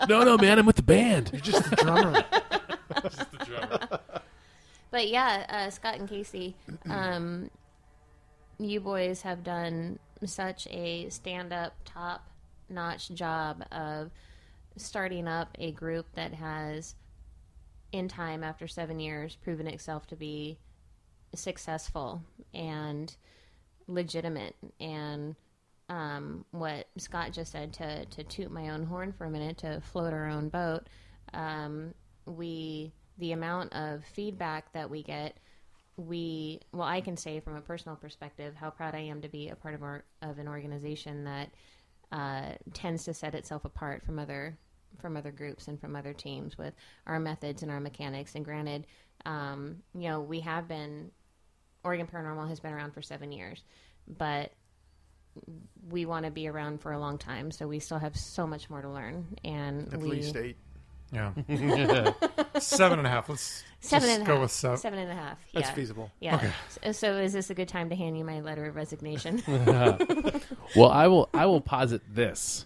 No, man. I'm with the band. You're just the drummer. Just the drummer. But yeah, Scott and Casey, you boys have done such a stand-up, top-notch job of starting up a group that has, in time after 7 years, proven itself to be successful and legitimate. And what Scott just said, to toot my own horn for a minute, to float our own boat, the amount of feedback that we get, I can say from a personal perspective how proud I am to be a part of an organization that tends to set itself apart from other groups and from other teams with our methods and our mechanics. And granted, we have been, Oregon Paranormal has been around for 7 years, but we want to be around for a long time, so we still have so much more to learn. And At least 8. Yeah. 7.5. Let's just go with 7. 7.5. That's yeah. feasible. Yeah. Okay. So is this a good time to hand you my letter of resignation? Well, I will posit this: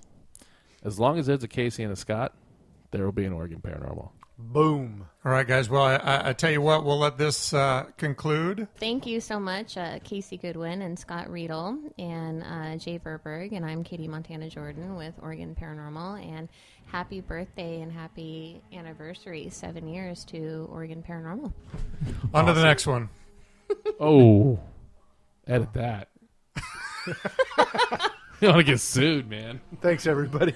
as long as there's a Casey and a Scott, there will be an Oregon Paranormal. Boom. All right, guys. Well, I tell you what, we'll let this conclude. Thank you so much, Casey Goodwin and Scott Riedel and Jay Verburg, and I'm Katie Montana Jordan with Oregon Paranormal, and happy birthday and happy anniversary, 7 years to Oregon Paranormal. On to the next one. Oh, edit that. You want to get sued, man. Thanks, everybody.